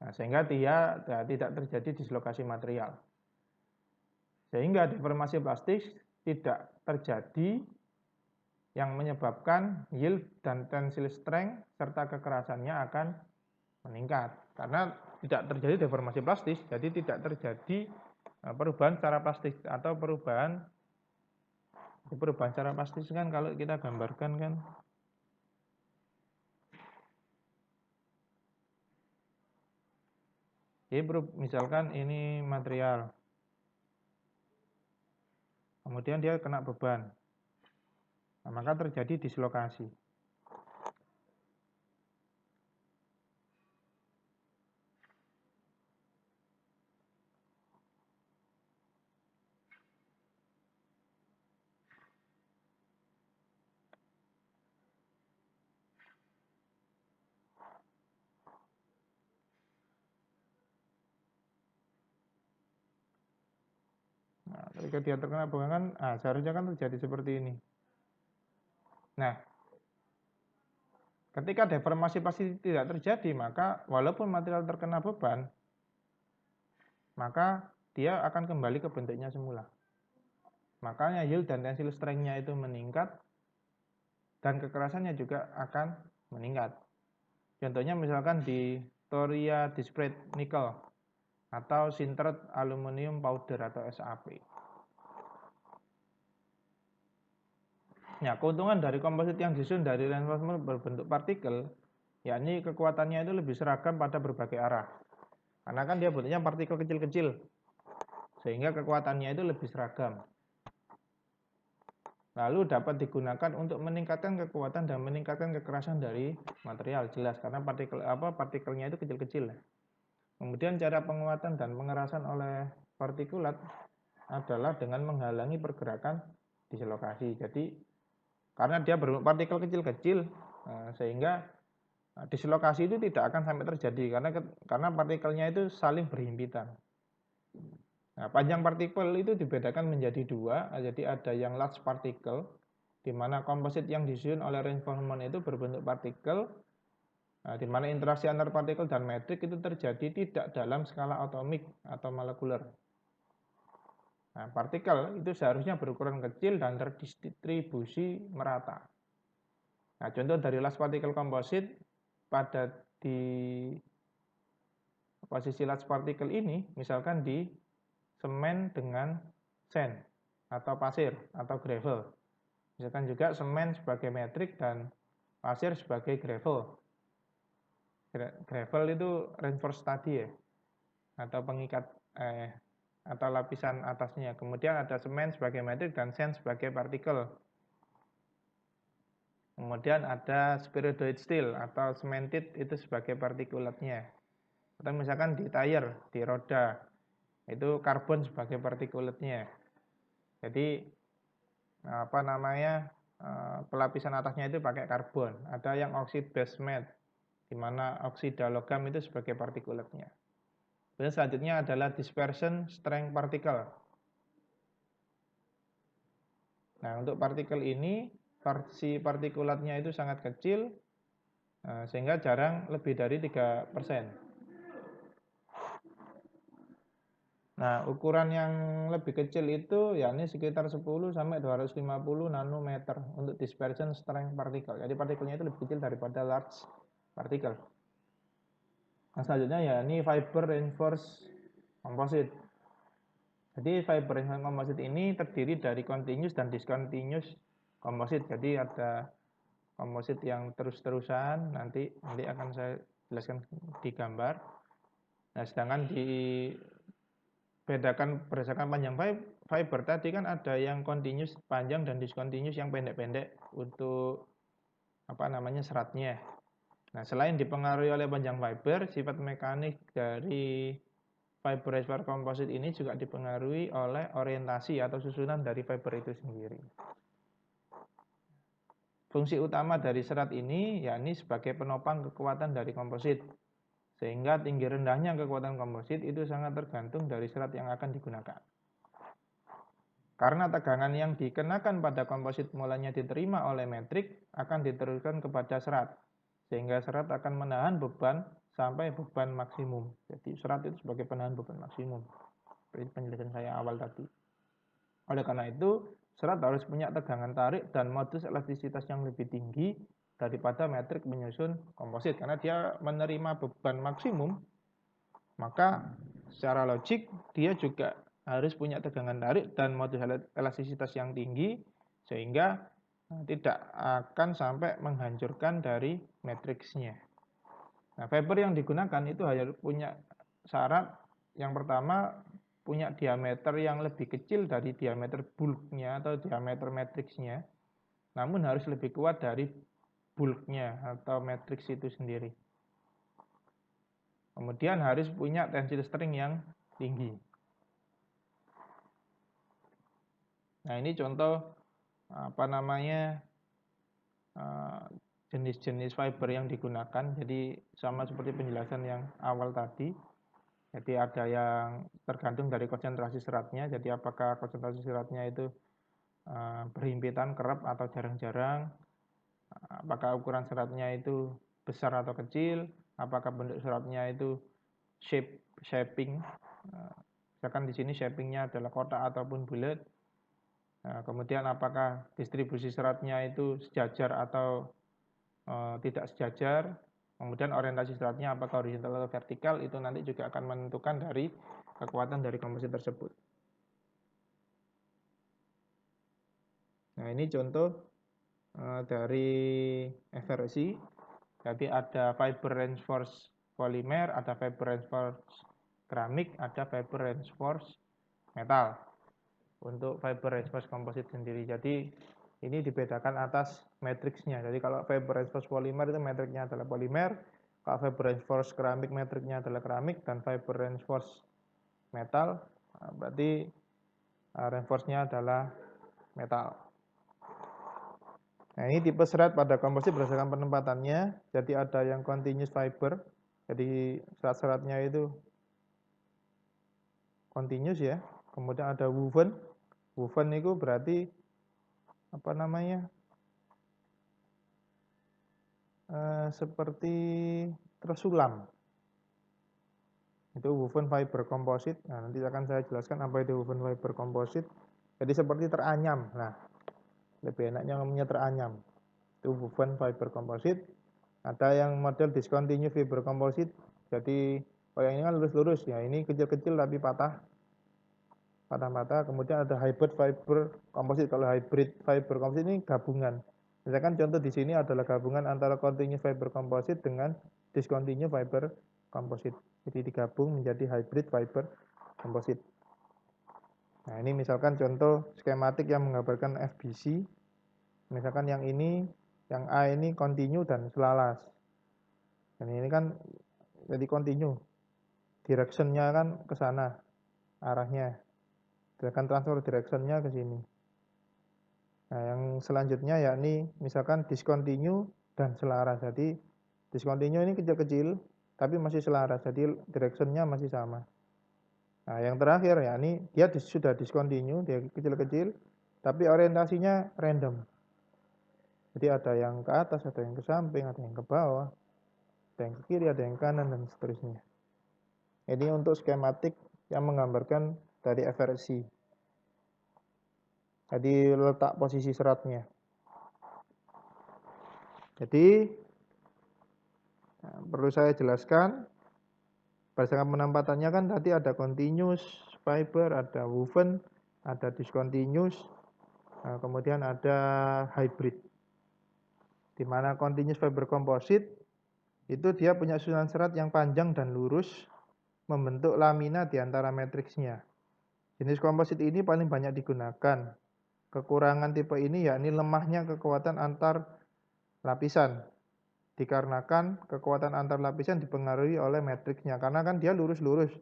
Nah, sehingga dia tidak terjadi dislokasi material. Sehingga deformasi plastis tidak terjadi yang menyebabkan yield dan tensile strength serta kekerasannya akan meningkat. Karena tidak terjadi deformasi plastis, jadi tidak terjadi perubahan secara plastis atau perubahan secara plastis kan kalau kita gambarkan kan. Jadi misalkan ini material, kemudian dia kena beban, nah, maka terjadi dislokasi. Nah, ketika dia terkena beban, seharusnya kan terjadi seperti ini. Nah, ketika deformasi pasti tidak terjadi, maka walaupun material terkena beban, maka dia akan kembali ke bentuknya semula. Makanya yield dan tensile strength-nya itu meningkat, dan kekerasannya juga akan meningkat. Contohnya misalkan di thoria disprate nickel atau sintered aluminium powder atau SAP. Nah, keuntungan dari komposit yang disusun dari reinforcement berbentuk partikel, yakni kekuatannya itu lebih seragam pada berbagai arah. Karena kan dia bentuknya partikel kecil-kecil, sehingga kekuatannya itu lebih seragam. Lalu dapat digunakan untuk meningkatkan kekuatan dan meningkatkan kekerasan dari material, jelas karena partikelnya itu kecil-kecil. Kemudian cara penguatan dan pengerasan oleh partikulat adalah dengan menghalangi pergerakan dislokasi. Jadi karena dia berbentuk partikel kecil-kecil, sehingga dislokasi itu tidak akan sampai terjadi karena partikelnya itu saling berhimpitan. Nah, panjang partikel itu dibedakan menjadi dua, jadi ada yang large particle, di mana komposit yang disusun oleh reinforcement itu berbentuk partikel, di mana interaksi antar partikel dan metrik itu terjadi tidak dalam skala atomik atau molekuler. Nah, partikel itu seharusnya berukuran kecil dan terdistribusi merata. Nah, contoh dari large particle composite pada di posisi large particle ini, misalkan di semen dengan sand atau pasir atau gravel. Misalkan juga semen sebagai metrik dan pasir sebagai gravel. Gravel itu reinforced tadi ya, atau pengikat atau lapisan atasnya. Kemudian ada semen sebagai metrik dan sand sebagai partikel. Kemudian ada spheroid steel atau cemented itu sebagai partikulatnya. Atau misalkan di tire, di roda, itu karbon sebagai partikulatnya. Jadi pelapisan atasnya itu pakai karbon. Ada yang oxide base matte, di mana oksida logam itu sebagai partikulatnya. Dan selanjutnya adalah dispersion strength particle. Nah, untuk partikel ini si partikulatnya itu sangat kecil, sehingga jarang lebih dari 3%. Nah, ukuran yang lebih kecil itu yakni sekitar 10 sampai 250 nanometer untuk dispersion strength particle. Jadi partikelnya itu lebih kecil daripada large particle. Nah, selanjutnya yakni fiber reinforced composite. Jadi fiber reinforced composite ini terdiri dari continuous dan discontinuous composite. Jadi ada komposit yang terus-terusan, nanti akan saya jelaskan di gambar. Nah, sedangkan dibedakan berdasarkan panjang fiber tadi kan ada yang continuous panjang dan discontinuous yang pendek-pendek untuk seratnya. Nah, selain dipengaruhi oleh panjang fiber, sifat mekanik dari fiber reinforced composite ini juga dipengaruhi oleh orientasi atau susunan dari fiber itu sendiri. Fungsi utama dari serat ini yakni sebagai penopang kekuatan dari komposit. Sehingga tinggi rendahnya kekuatan komposit itu sangat tergantung dari serat yang akan digunakan. Karena tegangan yang dikenakan pada komposit mulanya diterima oleh metrik akan diteruskan kepada serat. Sehingga serat akan menahan beban sampai beban maksimum. Jadi serat itu sebagai penahan beban maksimum. Seperti penjelasan saya awal tadi. Oleh karena itu, serat harus punya tegangan tarik dan modus elastisitas yang lebih tinggi daripada metrik menyusun komposit. Karena dia menerima beban maksimum, maka secara logik dia juga harus punya tegangan tarik dan modus elastisitas yang tinggi, sehingga tidak akan sampai menghancurkan dari matriksnya. Nah, fiber yang digunakan itu hanya punya syarat yang pertama, punya diameter yang lebih kecil dari diameter bulknya atau diameter matriksnya, namun harus lebih kuat dari bulknya atau matriks itu sendiri. Kemudian harus punya tensile string yang tinggi. Nah, ini contoh jenis-jenis fiber yang digunakan. Jadi sama seperti penjelasan yang awal tadi. Jadi ada yang tergantung dari konsentrasi seratnya. Jadi apakah konsentrasi seratnya itu berhimpitan, kerap atau jarang-jarang. Apakah ukuran seratnya itu besar atau kecil. Apakah bentuk seratnya itu shaping. Misalkan di sini shapingnya adalah kotak ataupun bulat. Kemudian apakah distribusi seratnya itu sejajar atau tidak sejajar. Kemudian orientasi seratnya apakah horizontal atau vertikal, itu nanti juga akan menentukan dari kekuatan dari komposit tersebut. Nah, ini contoh dari FRC. Jadi ada fiber reinforced polymer, ada fiber reinforced keramik, ada fiber reinforced metal. Untuk fiber reinforced komposit sendiri. Jadi ini dibedakan atas matriksnya. Jadi kalau fiber reinforced polymer itu matriknya adalah polimer, kalau fiber reinforced keramik matriknya adalah keramik, dan fiber reinforced metal berarti reinforced-nya adalah metal. Nah, ini tipe serat pada komposit berdasarkan penempatannya. Jadi ada yang continuous fiber, jadi serat-seratnya itu continuous ya. Kemudian ada woven. Woven itu berarti seperti tersulam. Itu woven fiber composite. Nah, nanti akan saya jelaskan apa itu woven fiber composite. Jadi seperti teranyam. Nah, lebih enaknya ngomongnya teranyam. Itu woven fiber composite. Ada yang model discontinuous fiber composite. Jadi kalau yang ini kan lurus-lurus ya, ini kecil-kecil tapi patah-patah. Kemudian ada hybrid fiber composite. Kalau hybrid fiber composite ini gabungan. Misalkan contoh di sini adalah gabungan antara continuous fiber composite dengan discontinuous fiber composite. Jadi digabung menjadi hybrid fiber composite. Nah, ini misalkan contoh skematik yang menggambarkan FBC. Misalkan yang ini, yang A ini continue dan selaras. Dan ini kan jadi continue. Direction-nya kan ke sana arahnya. Sedangkan transfer direction-nya ke sini. Nah, yang selanjutnya yakni misalkan discontinue dan selaras. Jadi discontinue ini kecil-kecil tapi masih selaras. Jadi direction-nya masih sama. Nah, yang terakhir yakni dia sudah discontinue, dia kecil-kecil tapi orientasinya random. Jadi ada yang ke atas, ada yang ke samping, ada yang ke bawah, ada yang ke kiri, ada yang ke kanan dan seterusnya. Ini untuk skematik yang menggambarkan dari FRC. Jadi letak posisi seratnya. Jadi perlu saya jelaskan berdasarkan penempatannya kan tadi ada continuous fiber, ada woven, ada discontinuous, kemudian ada hybrid. Di mana continuous fiber composite itu dia punya susunan serat yang panjang dan lurus membentuk lamina di antara matriksnya. Jenis komposit ini paling banyak digunakan. Kekurangan tipe ini yakni lemahnya kekuatan antar lapisan. Dikarenakan kekuatan antar lapisan dipengaruhi oleh matriksnya. Karena kan dia lurus-lurus.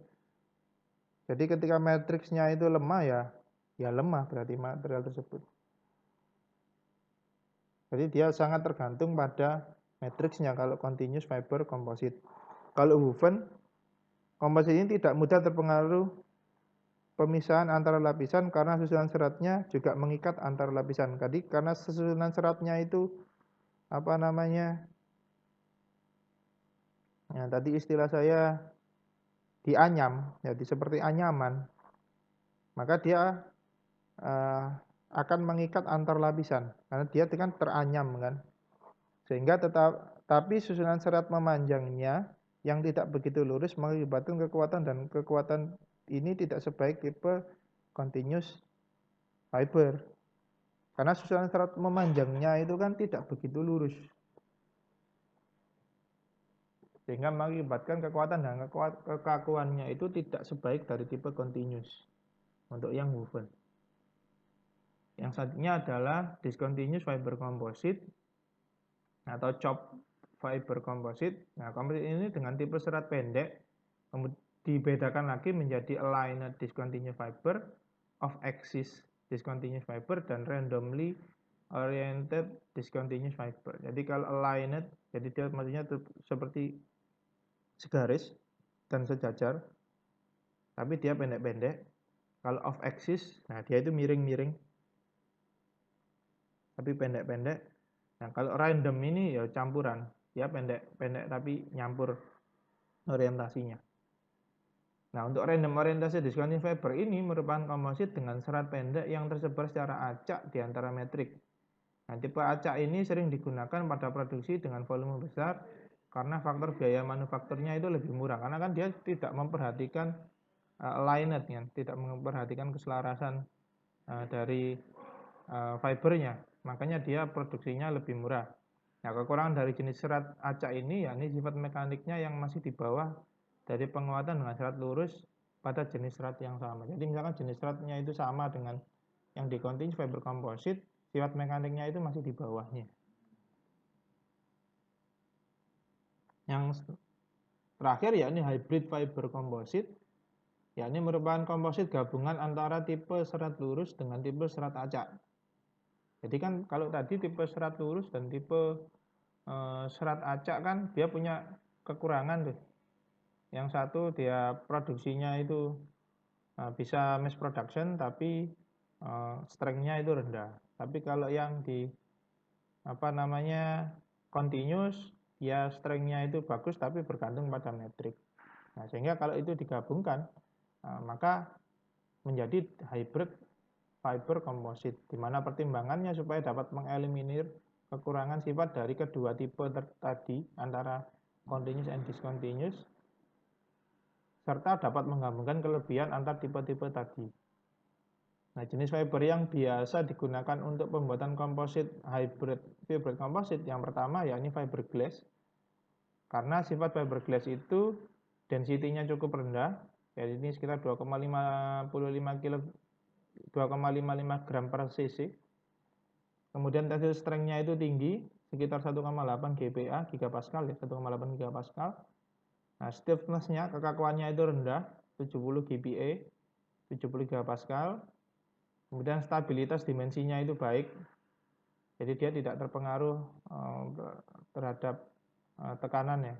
Jadi ketika matriksnya itu lemah ya lemah berarti material tersebut. Jadi dia sangat tergantung pada matriksnya kalau continuous fiber composite. Kalau woven, komposit ini tidak mudah terpengaruh pemisahan antara lapisan karena susunan seratnya juga mengikat antara lapisan. Jadi karena susunan seratnya itu tadi istilah saya dianyam, jadi seperti anyaman, maka dia akan mengikat antar lapisan karena dia kan teranyam kan, sehingga tapi susunan serat memanjangnya yang tidak begitu lurus mengakibatkan kekuatan, dan kekuatan ini tidak sebaik tipe continuous fiber karena susunan serat memanjangnya itu kan tidak begitu lurus, sehingga mengakibatkan kekuatan dan kekakuannya itu tidak sebaik dari tipe continuous untuk yang woven. Yang selanjutnya adalah discontinuous fiber composite atau chop fiber composite. Nah, composite ini dengan tipe serat pendek dibedakan lagi menjadi aligned discontinuous fiber, off axis discontinuous fiber, dan randomly oriented discontinuous fiber. Jadi kalau aligned, jadi dia maksudnya seperti segaris dan sejajar, tapi dia pendek-pendek. Kalau off axis, nah dia itu miring-miring, tapi pendek-pendek. Nah kalau random ini ya campuran, dia pendek-pendek tapi nyampur orientasinya. Nah untuk random orientasi discontinuous fiber ini merupakan komposit dengan serat pendek yang tersebar secara acak di antara metrik. Nah tipe acak ini sering digunakan pada produksi dengan volume besar karena faktor biaya manufakturnya itu lebih murah, karena kan dia tidak memperhatikan aligned kan, tidak memperhatikan keselarasan dari fibernya, makanya dia produksinya lebih murah. Nah kekurangan dari jenis serat acak ini yakni sifat mekaniknya yang masih di bawah dari penguatan dengan serat lurus pada jenis serat yang sama. Jadi misalkan jenis seratnya itu sama dengan yang di continuous fiber composite, sifat mekaniknya itu masih di bawahnya. Yang terakhir yakni hybrid fiber composite, yakni merupakan komposit gabungan antara tipe serat lurus dengan tipe serat acak. Jadi kan kalau tadi tipe serat lurus dan tipe serat acak kan dia punya kekurangan tuh. Yang satu dia produksinya itu bisa mass production tapi strength-nya itu rendah. Tapi kalau yang di continuous, ya strength-nya itu bagus tapi bergantung pada metrik. Nah sehingga kalau itu digabungkan maka menjadi hybrid fiber composite, di mana pertimbangannya supaya dapat mengeliminir kekurangan sifat dari kedua tipe tadi antara continuous and discontinuous, serta dapat menggabungkan kelebihan antar tipe-tipe tadi. Nah, jenis fiber yang biasa digunakan untuk pembuatan komposit hybrid fiber composite yang pertama yakni fiberglass. Karena sifat fiberglass itu density-nya cukup rendah, jadi ini sekitar 2,55 gram per cc. Kemudian tensile strength-nya itu tinggi, sekitar 1,8 GPa, gigapascal ya, 1,8 gigapascal. Nah, stiffness-nya, kekakuannya itu rendah, 70 GPa, 70 gigapascal. Kemudian stabilitas dimensinya itu baik, jadi dia tidak terpengaruh terhadap tekanan ya,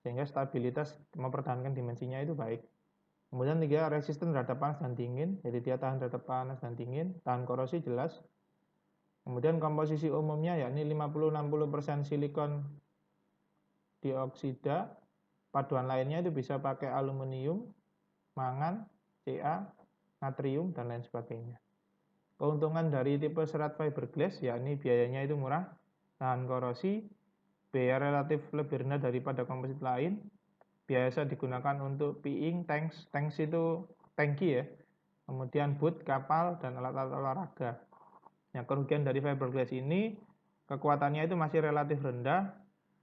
sehingga stabilitas mempertahankan dimensinya itu baik. Kemudian tiga, resisten terhadap panas dan dingin, jadi dia tahan terhadap panas dan dingin, tahan korosi jelas. Kemudian komposisi umumnya yakni 50-60% silikon dioksida, paduan lainnya itu bisa pakai aluminium, mangan, Ca, natrium, dan lain sebagainya. Keuntungan dari tipe serat fiberglass yakni biayanya itu murah, tahan korosi, biaya relatif lebih rendah daripada komposit lain, biasa digunakan untuk peeing, tanks itu tangki ya, kemudian boot, kapal, dan alat-alat olahraga. Yang kerugian dari fiberglass ini, kekuatannya itu masih relatif rendah,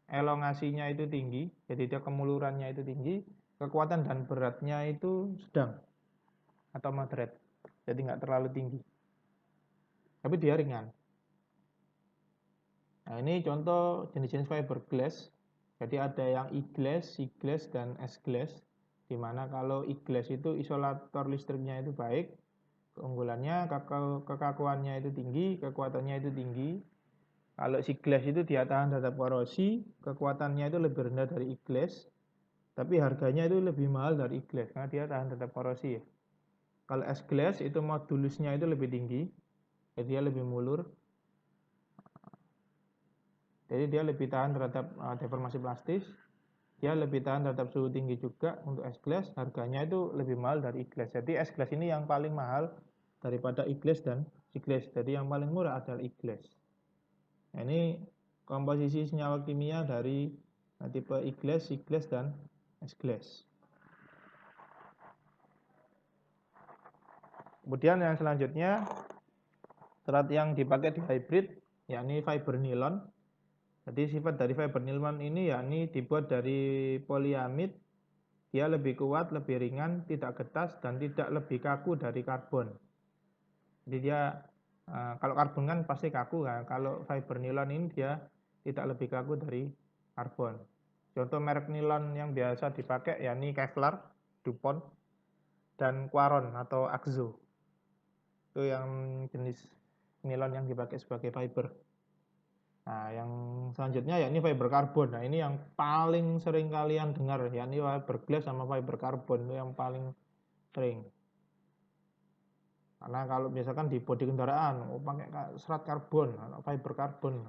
elongasinya itu tinggi, jadi dia kemulurannya itu tinggi, kekuatan dan beratnya itu sedang atau moderate, jadi nggak terlalu tinggi, tapi dia ringan. Nah ini contoh jenis-jenis fiberglass. Jadi ada yang E-glass, C-glass, dan S-glass. Dimana kalau E-glass itu isolator listriknya itu baik, keunggulannya, kekakuannya itu tinggi, kekuatannya itu tinggi. Kalau C-glass itu dia tahan terhadap korosi, kekuatannya itu lebih rendah dari E-glass, tapi harganya itu lebih mahal dari E-glass karena dia tahan terhadap korosi ya. Kalau S-glass itu modulusnya itu lebih tinggi, jadi dia lebih mulur. Jadi dia lebih tahan terhadap deformasi plastis, dia lebih tahan terhadap suhu tinggi juga. Untuk S-glass harganya itu lebih mahal dari E-glass. Jadi S-glass ini yang paling mahal daripada igles dan sigles. Jadi yang paling murah adalah igles. Nah, ini komposisi senyawa kimia dari tipe igles, sigles, dan S-glass. Kemudian yang selanjutnya, serat yang dipakai di hybrid, yakni fiber nilon. Jadi sifat dari fiber nilon ini yakni dibuat dari poliamid. Dia lebih kuat, lebih ringan, tidak getas, dan tidak lebih kaku dari karbon. Jadi dia, kalau karbon kan pasti kaku kan. Kalau fiber nilon ini dia tidak lebih kaku dari karbon. Contoh merek nilon yang biasa dipakai yakni Kevlar, DuPont, dan Quaron atau Akzo. Itu yang jenis nilon yang dipakai sebagai fiber. Nah, yang selanjutnya yakni fiber karbon. Nah, ini yang paling sering kalian dengar, yakni fiberglass sama fiber karbon itu yang paling sering. Karena kalau misalkan di bodi kendaraan, pakai serat karbon, fiber karbon.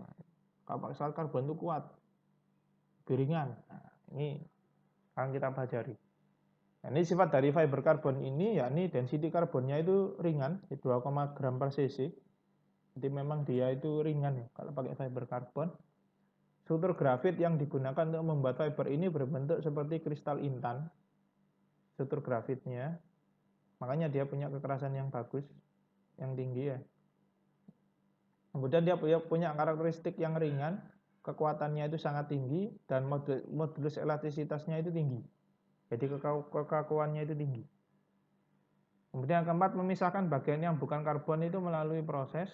Kalau pakai serat karbon itu kuat, ringan. Nah, ini akan kita pelajari. Nah, ini sifat dari fiber karbon ini, yakni density karbonnya itu ringan, 2, gram per cc. Jadi memang dia itu ringan ya kalau pakai fiber karbon. Struktur grafit yang digunakan untuk membuat fiber ini berbentuk seperti kristal intan. Struktur grafitnya, makanya dia punya kekerasan yang bagus, yang tinggi ya. Kemudian dia punya karakteristik yang ringan, kekuatannya itu sangat tinggi, dan modulus elastisitasnya itu tinggi. Jadi kekakuannya itu tinggi. Kemudian yang keempat, memisahkan bagian yang bukan karbon itu melalui proses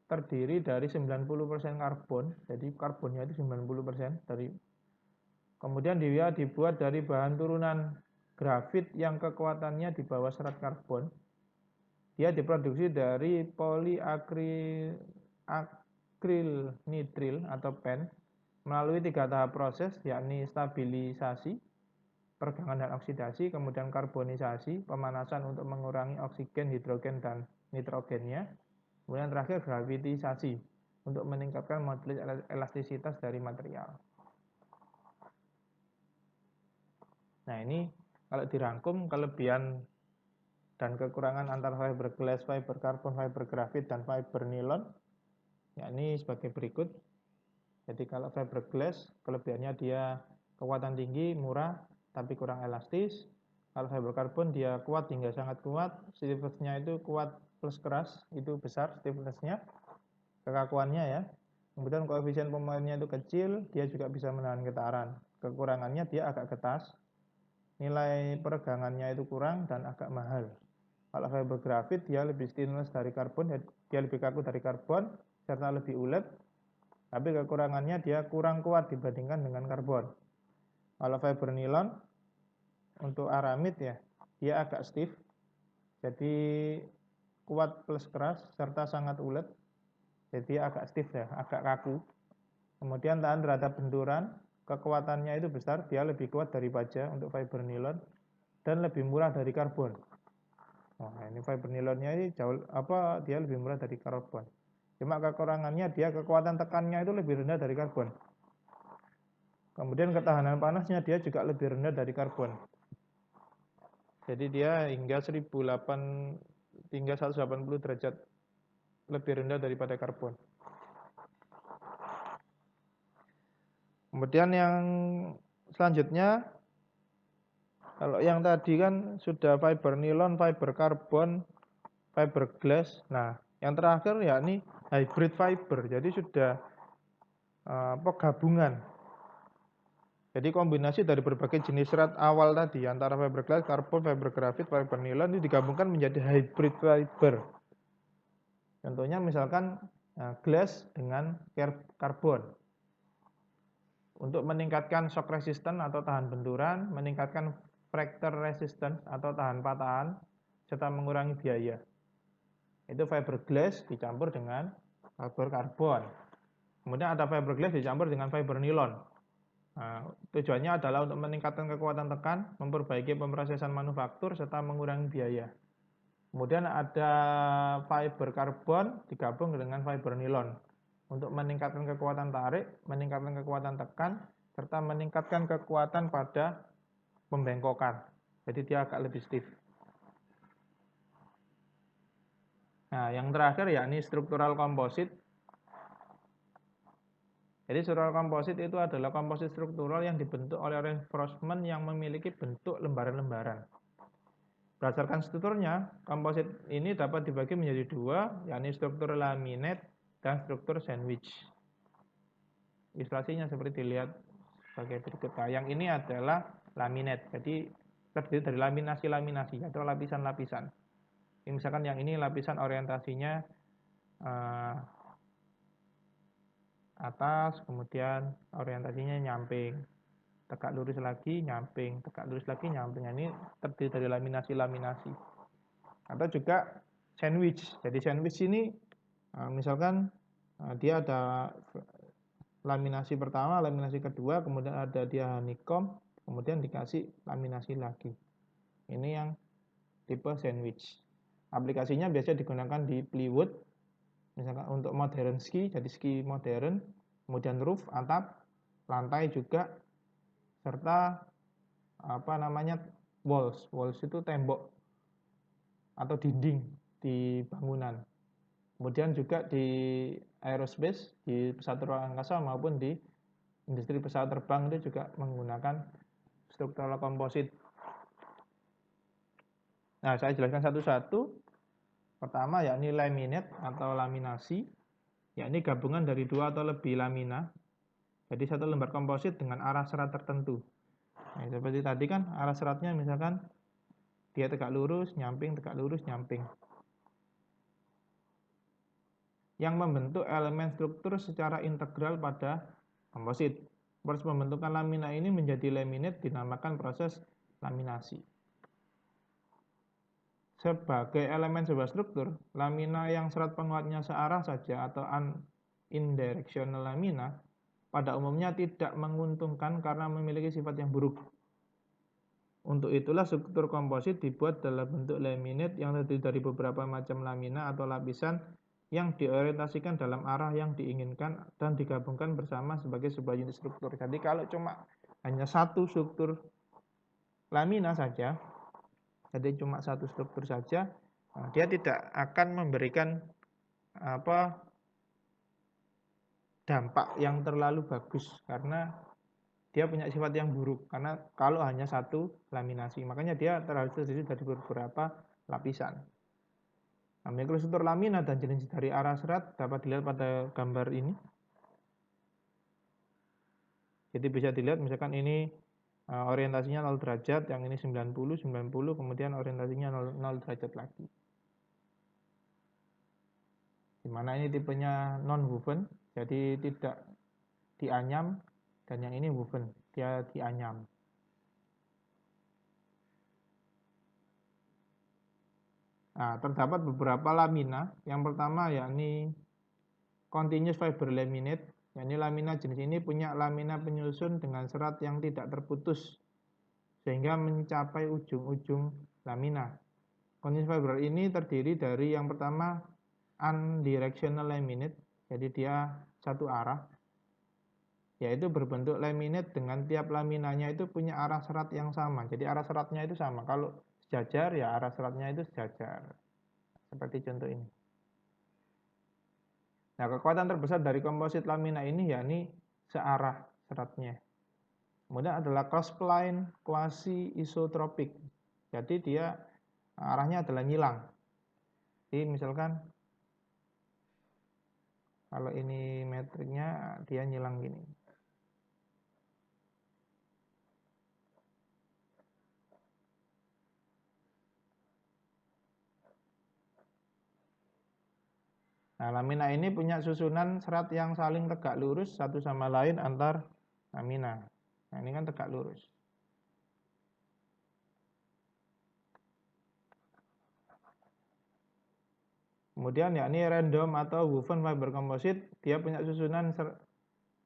terdiri dari 90% karbon. Jadi karbonnya itu 90% dari. Kemudian dia dibuat dari bahan turunan grafit yang kekuatannya di bawah serat karbon. Dia diproduksi dari poliakrilnitril atau PEN melalui 3 tahap proses, yakni stabilisasi, peregangan dan oksidasi, kemudian karbonisasi, pemanasan untuk mengurangi oksigen, hidrogen, dan nitrogennya, kemudian terakhir gravitisasi untuk meningkatkan modulus elastisitas dari material. Nah, ini kalau dirangkum kelebihan dan kekurangan antara fiberglass, fiber karbon, fiber grafit, dan fiber nilon, yakni sebagai berikut. Jadi kalau fiberglass kelebihannya dia kekuatan tinggi, murah, tapi kurang elastis. Kalau fiber karbon dia kuat hingga sangat kuat, stiffness-nya itu kuat plus keras, itu besar stiffness-nya, kekakuannya ya. Kemudian koefisien pemainnya itu kecil, dia juga bisa menahan getaran. Kekurangannya dia agak getas, nilai peregangannya itu kurang dan agak mahal. Kalau fiber grafit dia lebih stainless dari karbon, dia lebih kaku dari karbon, serta lebih ulet, tapi kekurangannya dia kurang kuat dibandingkan dengan karbon. Kalau fiber nilon untuk aramid ya, dia agak stiff, jadi kuat plus keras, serta sangat ulet, jadi agak stiff ya, agak kaku. Kemudian tahan terhadap benturan, kekuatannya itu besar, dia lebih kuat dari baja untuk fiber nilon, dan lebih murah dari karbon. Nah, ini fiber nilonnya ini dia lebih murah dari karbon. Cuma kekurangannya dia kekuatan tekannya itu lebih rendah dari karbon. Kemudian ketahanan panasnya dia juga lebih rendah dari karbon. Jadi dia hingga 180 derajat lebih rendah daripada karbon. Kemudian yang selanjutnya, kalau yang tadi kan sudah fiber nilon, fiber karbon, fiberglass. Nah, yang terakhir yakni hybrid fiber. Jadi sudah gabungan. Jadi kombinasi dari berbagai jenis serat awal tadi antara fiberglass, karbon, fiber grafit, fiber nilon ini digabungkan menjadi hybrid fiber. Contohnya misalkan glass dengan karbon. Untuk meningkatkan shock resistance atau tahan benturan, meningkatkan fracture resistance atau tahan patahan, serta mengurangi biaya. Itu fiberglass dicampur dengan fiber karbon. Kemudian ada fiberglass dicampur dengan fiber nilon. Nah, tujuannya adalah untuk meningkatkan kekuatan tekan, memperbaiki pemrosesan manufaktur, serta mengurangi biaya. Kemudian ada fiber karbon digabung dengan fiber nilon untuk meningkatkan kekuatan tarik, meningkatkan kekuatan tekan, serta meningkatkan kekuatan pada pembengkokan. Jadi dia agak lebih stiff. Nah, yang terakhir yakni struktural komposit. Jadi struktural komposit itu adalah komposit struktural yang dibentuk oleh reinforcement yang memiliki bentuk lembaran-lembaran. Berdasarkan strukturnya, komposit ini dapat dibagi menjadi dua, yakni struktur laminate dan struktur sandwich. Ilustrasinya seperti dilihat sebagai berikut. Nah, yang ini adalah laminate, jadi terdiri dari laminasi-laminasi atau lapisan-lapisan. Misalkan yang ini lapisan orientasinya atas, kemudian orientasinya nyamping, tegak lurus lagi, nyamping, tegak lurus lagi, nyamping. Ini terdiri dari laminasi-laminasi. Atau juga sandwich. Jadi sandwich ini misalkan dia ada laminasi pertama, laminasi kedua, kemudian ada dia honeycomb, kemudian dikasih laminasi lagi. Ini yang tipe sandwich. Aplikasinya biasa digunakan di plywood, misalkan untuk modern ski, jadi ski modern, kemudian roof, atap, lantai juga, serta walls. Walls itu tembok atau dinding di bangunan. Kemudian juga di aerospace, di pesawat terbang angkasa maupun di industri pesawat terbang itu juga menggunakan struktural komposit. Nah, saya jelaskan satu-satu. Pertama yakni laminate atau laminasi, yakni gabungan dari dua atau lebih lamina. Jadi satu lembar komposit dengan arah serat tertentu. Nah, seperti tadi kan arah seratnya misalkan dia tegak lurus, nyamping, tegak lurus, nyamping. Yang membentuk elemen struktur secara integral pada komposit. Proses pembentukan lamina ini menjadi laminate dinamakan proses laminasi. Sebagai elemen sebuah struktur, lamina yang serat penguatnya searah saja atau unidirectional lamina pada umumnya tidak menguntungkan karena memiliki sifat yang buruk. Untuk itulah struktur komposit dibuat dalam bentuk laminate yang terdiri dari beberapa macam lamina atau lapisan yang diorientasikan dalam arah yang diinginkan dan digabungkan bersama sebagai sebuah unit struktur. Jadi kalau cuma hanya satu struktur lamina saja, jadi cuma satu struktur saja, dia tidak akan memberikan dampak yang terlalu bagus karena dia punya sifat yang buruk karena kalau hanya satu laminasi, makanya dia harus terdiri dari beberapa lapisan. Nah, mikrostruktur lamina dan jenis dari arah serat dapat dilihat pada gambar ini. Jadi bisa dilihat misalkan ini orientasinya 0 derajat, yang ini 90, kemudian orientasinya 0 derajat lagi. Dimana ini tipenya non-woven, jadi tidak dianyam, dan yang ini woven, dia dianyam. Nah, terdapat beberapa lamina. Yang pertama yakni continuous fiber laminate, yakni lamina jenis ini punya lamina penyusun dengan serat yang tidak terputus sehingga mencapai ujung-ujung lamina. Continuous fiber ini terdiri dari yang pertama unidirectional laminate, jadi dia satu arah, yaitu berbentuk laminate dengan tiap laminanya itu punya arah serat yang sama. Jadi arah seratnya itu sama. Kalau sejajar ya arah seratnya itu sejajar. Seperti contoh ini. Nah, kekuatan terbesar dari komposit lamina ini yakni searah seratnya. Kemudian adalah cross-plane quasi-isotropik. Jadi dia arahnya adalah nyilang. Jadi misalkan kalau ini metriknya dia nyilang gini. Nah, lamina ini punya susunan serat yang saling tegak lurus satu sama lain antar lamina. Nah, ini kan tegak lurus. Kemudian yakni random atau woven fiber composite, dia punya susunan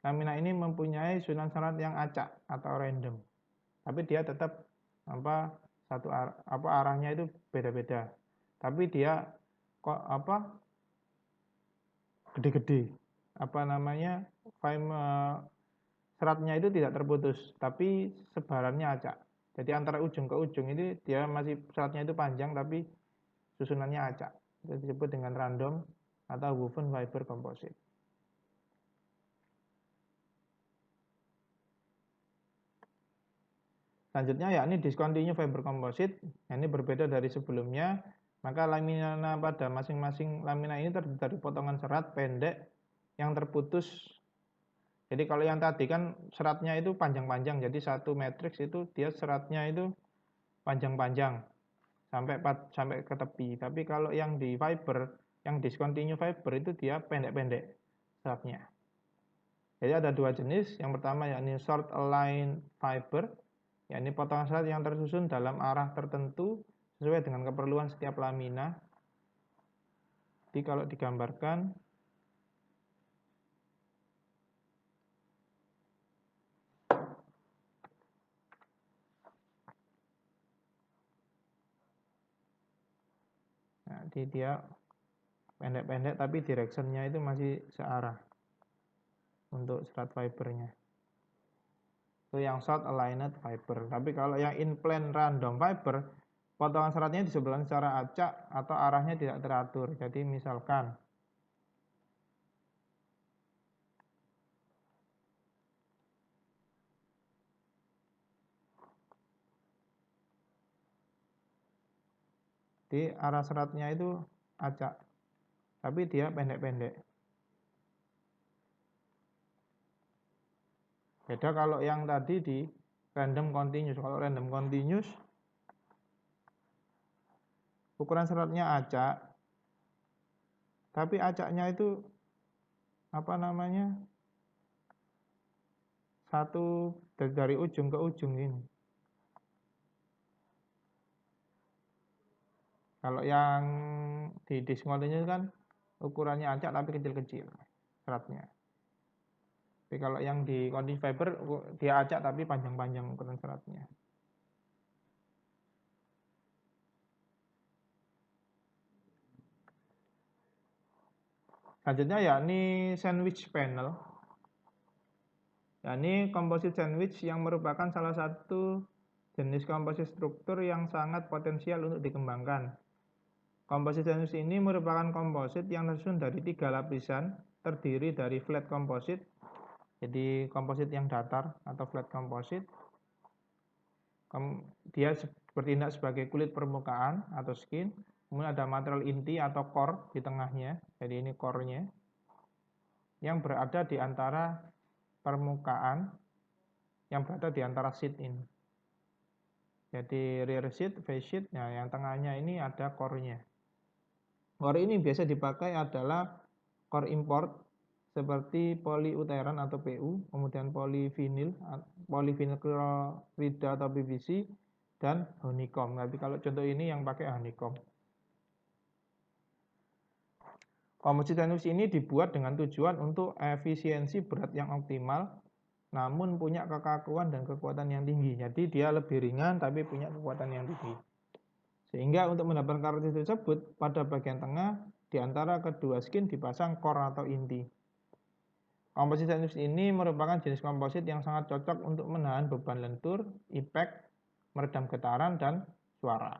lamina ini mempunyai susunan serat yang acak atau random. Tapi dia tetap arahnya itu beda-beda. Tapi dia gede-gede. Seratnya itu tidak terputus, tapi sebarannya acak. Jadi antara ujung ke ujung ini dia masih seratnya itu panjang tapi susunannya acak. Itu disebut dengan random atau woven fiber composite. Selanjutnya yakni discontinue fiber composite. Ini berbeda dari sebelumnya, maka lamina pada masing-masing lamina ini terdiri dari potongan serat pendek yang terputus. Jadi kalau yang tadi kan seratnya itu panjang-panjang, jadi satu matriks itu dia seratnya itu panjang-panjang sampai ke tepi. Tapi kalau yang di fiber, yang discontinue fiber itu dia pendek-pendek seratnya. Jadi ada dua jenis. Yang pertama yakni short align fiber, yakni potongan serat yang tersusun dalam arah tertentu sesuai dengan keperluan setiap lamina. Jadi kalau digambarkan, nah, dia pendek-pendek tapi directionnya itu masih searah untuk serat fibernya. Itu yang short aligned fiber. Tapi kalau yang in plane random fiber, potongan seratnya disebelah secara acak atau arahnya tidak teratur. Jadi misalkan di arah seratnya itu acak, tapi dia pendek-pendek. Beda kalau yang tadi di random continuous. Kalau random continuous, ukuran seratnya acak, tapi acaknya itu satu dari ujung ke ujung ini. Kalau yang di discontinuous kan ukurannya acak tapi kecil-kecil seratnya. Tapi kalau yang di continuous fiber dia acak tapi panjang-panjang ukuran seratnya. Selanjutnya yakni sandwich panel. Yakni composite sandwich yang merupakan salah satu jenis komposit struktur yang sangat potensial untuk dikembangkan. Komposit sandwich ini merupakan komposit yang tersusun dari 3 lapisan, terdiri dari flat composite, jadi komposit yang datar atau flat composite. Dia bertindak sebagai kulit permukaan atau skin. Kemudian ada material inti atau core di tengahnya, jadi ini core-nya, yang berada di antara permukaan, yang berada di antara sheet ini. Jadi rear sheet, face sheet, nah yang tengahnya ini ada core-nya. Core ini biasa dipakai adalah core import seperti poliuteran atau PU, kemudian polyvinyl chloride atau PVC, dan honeycomb. Tapi kalau contoh ini yang pakai honeycomb. Komposit sandwich ini dibuat dengan tujuan untuk efisiensi berat yang optimal, namun punya kekakuan dan kekuatan yang tinggi. Jadi dia lebih ringan tapi punya kekuatan yang tinggi. Sehingga untuk mendapatkan karakteristik tersebut, pada bagian tengah di antara kedua skin dipasang core atau inti. Komposit sandwich ini merupakan jenis komposit yang sangat cocok untuk menahan beban lentur, impact, meredam getaran, dan suara.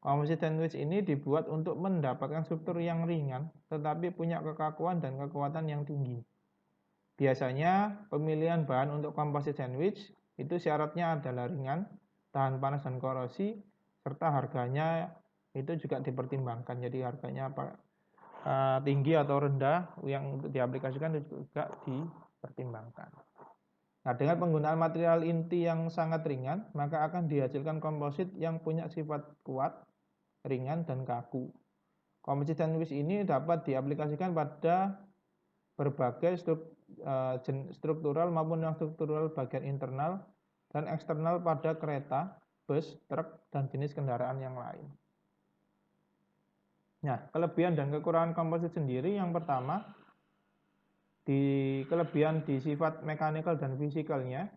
Komposit sandwich ini dibuat untuk mendapatkan struktur yang ringan, tetapi punya kekakuan dan kekuatan yang tinggi. Biasanya, pemilihan bahan untuk komposit sandwich itu syaratnya adalah ringan, tahan panas dan korosi, serta harganya itu juga dipertimbangkan. Jadi harganya tinggi atau rendah yang untuk diaplikasikan itu juga dipertimbangkan. Nah, dengan penggunaan material inti yang sangat ringan, maka akan dihasilkan komposit yang punya sifat kuat, ringan, dan kaku. Komposit sandwich ini dapat diaplikasikan pada berbagai struktural maupun non-struktural bagian internal dan eksternal pada kereta, bus, truk, dan jenis kendaraan yang lain. Nah, kelebihan dan kekurangan komposit sendiri yang pertama, kelebihan di sifat mekanikal dan fisikalnya.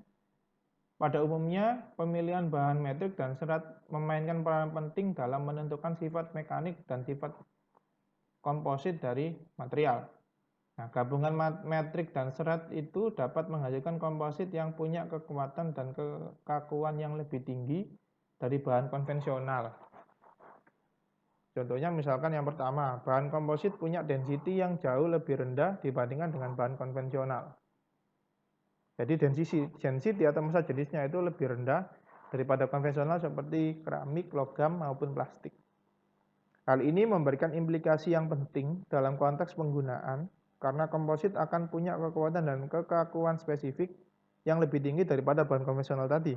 Pada umumnya, pemilihan bahan metrik dan serat memainkan peran penting dalam menentukan sifat mekanik dan sifat komposit dari material. Nah, gabungan metrik dan serat itu dapat menghasilkan komposit yang punya kekuatan dan kekakuan yang lebih tinggi dari bahan konvensional. Contohnya misalkan yang pertama, bahan komposit punya density yang jauh lebih rendah dibandingkan dengan bahan konvensional. Jadi density atau massa jenisnya itu lebih rendah daripada konvensional seperti keramik, logam, maupun plastik. Hal ini memberikan implikasi yang penting dalam konteks penggunaan karena komposit akan punya kekuatan dan kekakuan spesifik yang lebih tinggi daripada bahan konvensional tadi.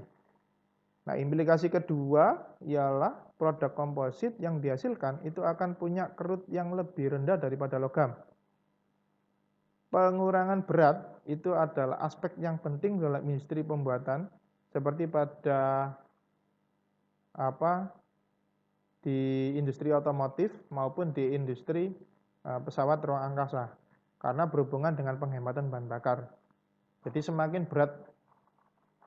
Nah, implikasi kedua ialah produk komposit yang dihasilkan itu akan punya kerut yang lebih rendah daripada logam. Pengurangan berat itu adalah aspek yang penting dalam industri pembuatan, seperti pada di industri otomotif maupun di industri pesawat ruang angkasa, karena berhubungan dengan penghematan bahan bakar. Jadi semakin berat.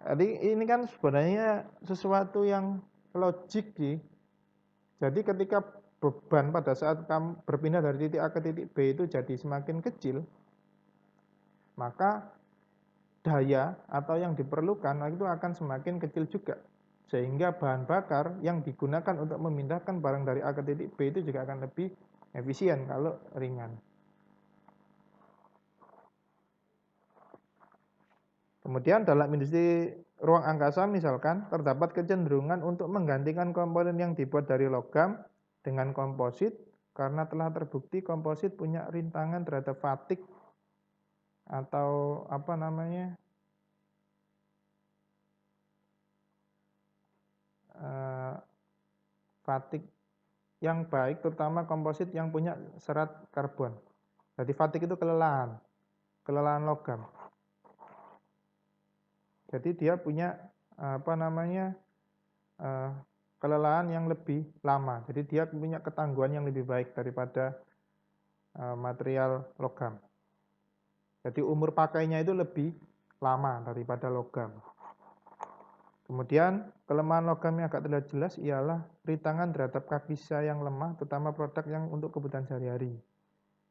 Jadi ini kan sebenarnya sesuatu yang logik sih. Jadi ketika beban pada saat kamu berpindah dari titik A ke titik B itu jadi semakin kecil, maka daya atau yang diperlukan itu akan semakin kecil juga. Sehingga bahan bakar yang digunakan untuk memindahkan barang dari A ke titik B itu juga akan lebih efisien kalau ringan. Kemudian dalam industri ruang angkasa misalkan terdapat kecenderungan untuk menggantikan komponen yang dibuat dari logam dengan komposit karena telah terbukti komposit punya rintangan terhadap fatigue atau fatigue yang baik, terutama komposit yang punya serat karbon. Jadi fatigue itu kelelahan logam. Jadi dia punya kelelahan yang lebih lama. Jadi dia punya ketangguhan yang lebih baik daripada material logam. Jadi umur pakainya itu lebih lama daripada logam. Kemudian kelemahan logam yang agak terlihat jelas ialah rintangan terhadap kakisa yang lemah, terutama produk yang untuk kebutuhan sehari-hari.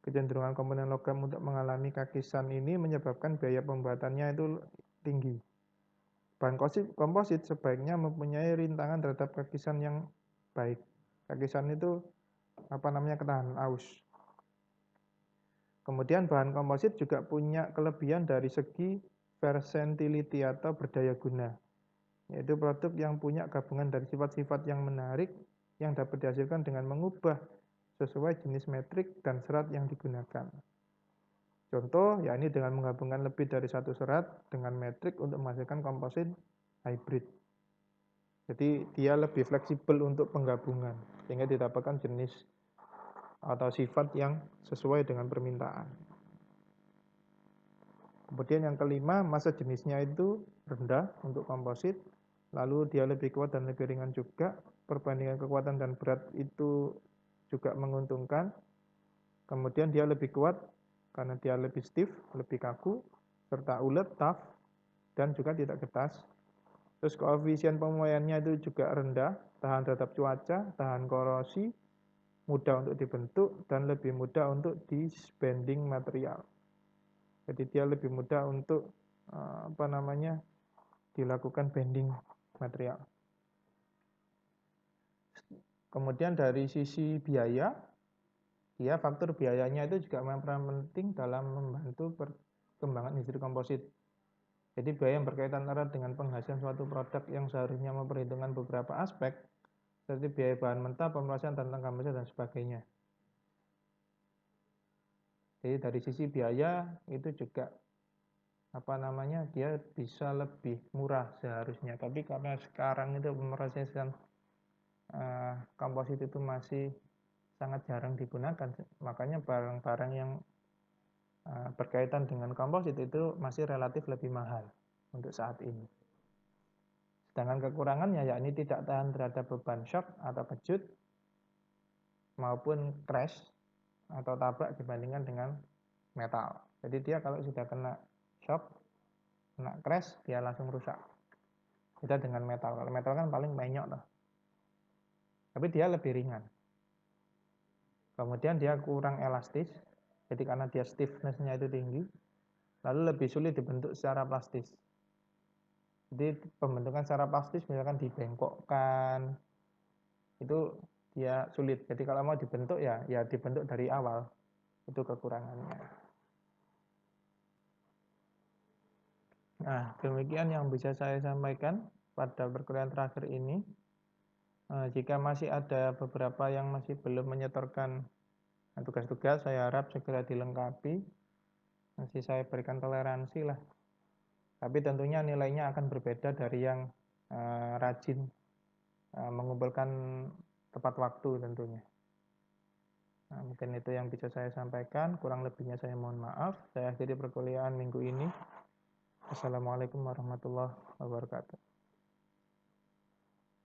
Kecenderungan komponen logam untuk mengalami kakisan ini menyebabkan biaya pembuatannya itu tinggi. Bahan komposit sebaiknya mempunyai rintangan terhadap kakisan yang baik. Kakisan itu ketahanan aus. Kemudian bahan komposit juga punya kelebihan dari segi versatility atau berdaya guna, yaitu produk yang punya gabungan dari sifat-sifat yang menarik yang dapat dihasilkan dengan mengubah sesuai jenis metrik dan serat yang digunakan. Contoh, yakni dengan menggabungkan lebih dari satu serat dengan metrik untuk menghasilkan komposit hybrid. Jadi dia lebih fleksibel untuk penggabungan, sehingga didapatkan jenis atau sifat yang sesuai dengan permintaan. Kemudian yang kelima, massa jenisnya itu rendah untuk komposit, lalu dia lebih kuat dan lebih ringan juga. Perbandingan kekuatan dan berat itu juga menguntungkan. Kemudian dia lebih kuat karena dia lebih stiff, lebih kaku, serta ulet, tough, dan juga tidak getas. Terus koefisien pemuaiannya itu juga rendah, tahan terhadap cuaca, tahan korosi, mudah untuk dibentuk, dan lebih mudah untuk disbanding material. Jadi dia lebih mudah untuk dilakukan bending material. Kemudian dari sisi biaya, faktor biayanya itu juga berperan penting dalam membantu perkembangan industri komposit. Jadi biaya yang berkaitan erat dengan penghasilan suatu produk yang seharusnya memperhitungkan beberapa aspek, seperti biaya bahan mentah, pemrosesan, tenaga mesin, dan sebagainya. Jadi dari sisi biaya itu juga dia bisa lebih murah seharusnya. Tapi karena sekarang itu pemrosesan komposit itu masih sangat jarang digunakan, makanya barang-barang yang berkaitan dengan komposit itu masih relatif lebih mahal untuk saat ini. Sedangkan kekurangannya yakni tidak tahan terhadap beban shock atau kejut maupun crash atau tabrak dibandingkan dengan metal. Jadi dia kalau sudah kena shock, kena crash, dia langsung rusak. Beda dengan metal. Kalau metal kan paling penyok loh. Tapi dia lebih ringan. Kemudian dia kurang elastis. Jadi karena dia stiffness-nya itu tinggi, lalu lebih sulit dibentuk secara plastis. Jadi pembentukan secara plastis misalkan dibengkokkan, itu dia sulit. Jadi kalau mau dibentuk ya dibentuk dari awal. Itu kekurangannya. Nah, demikian yang bisa saya sampaikan pada perkuliahan terakhir ini. Jika masih ada beberapa yang masih belum menyetorkan tugas-tugas, saya harap segera dilengkapi. Masih saya berikan toleransi lah. Tapi tentunya nilainya akan berbeda dari yang rajin mengumpulkan tepat waktu tentunya. Nah, mungkin itu yang bisa saya sampaikan. Kurang lebihnya saya mohon maaf. Saya akhiri perkuliahan minggu ini. Assalamualaikum warahmatullahi wabarakatuh.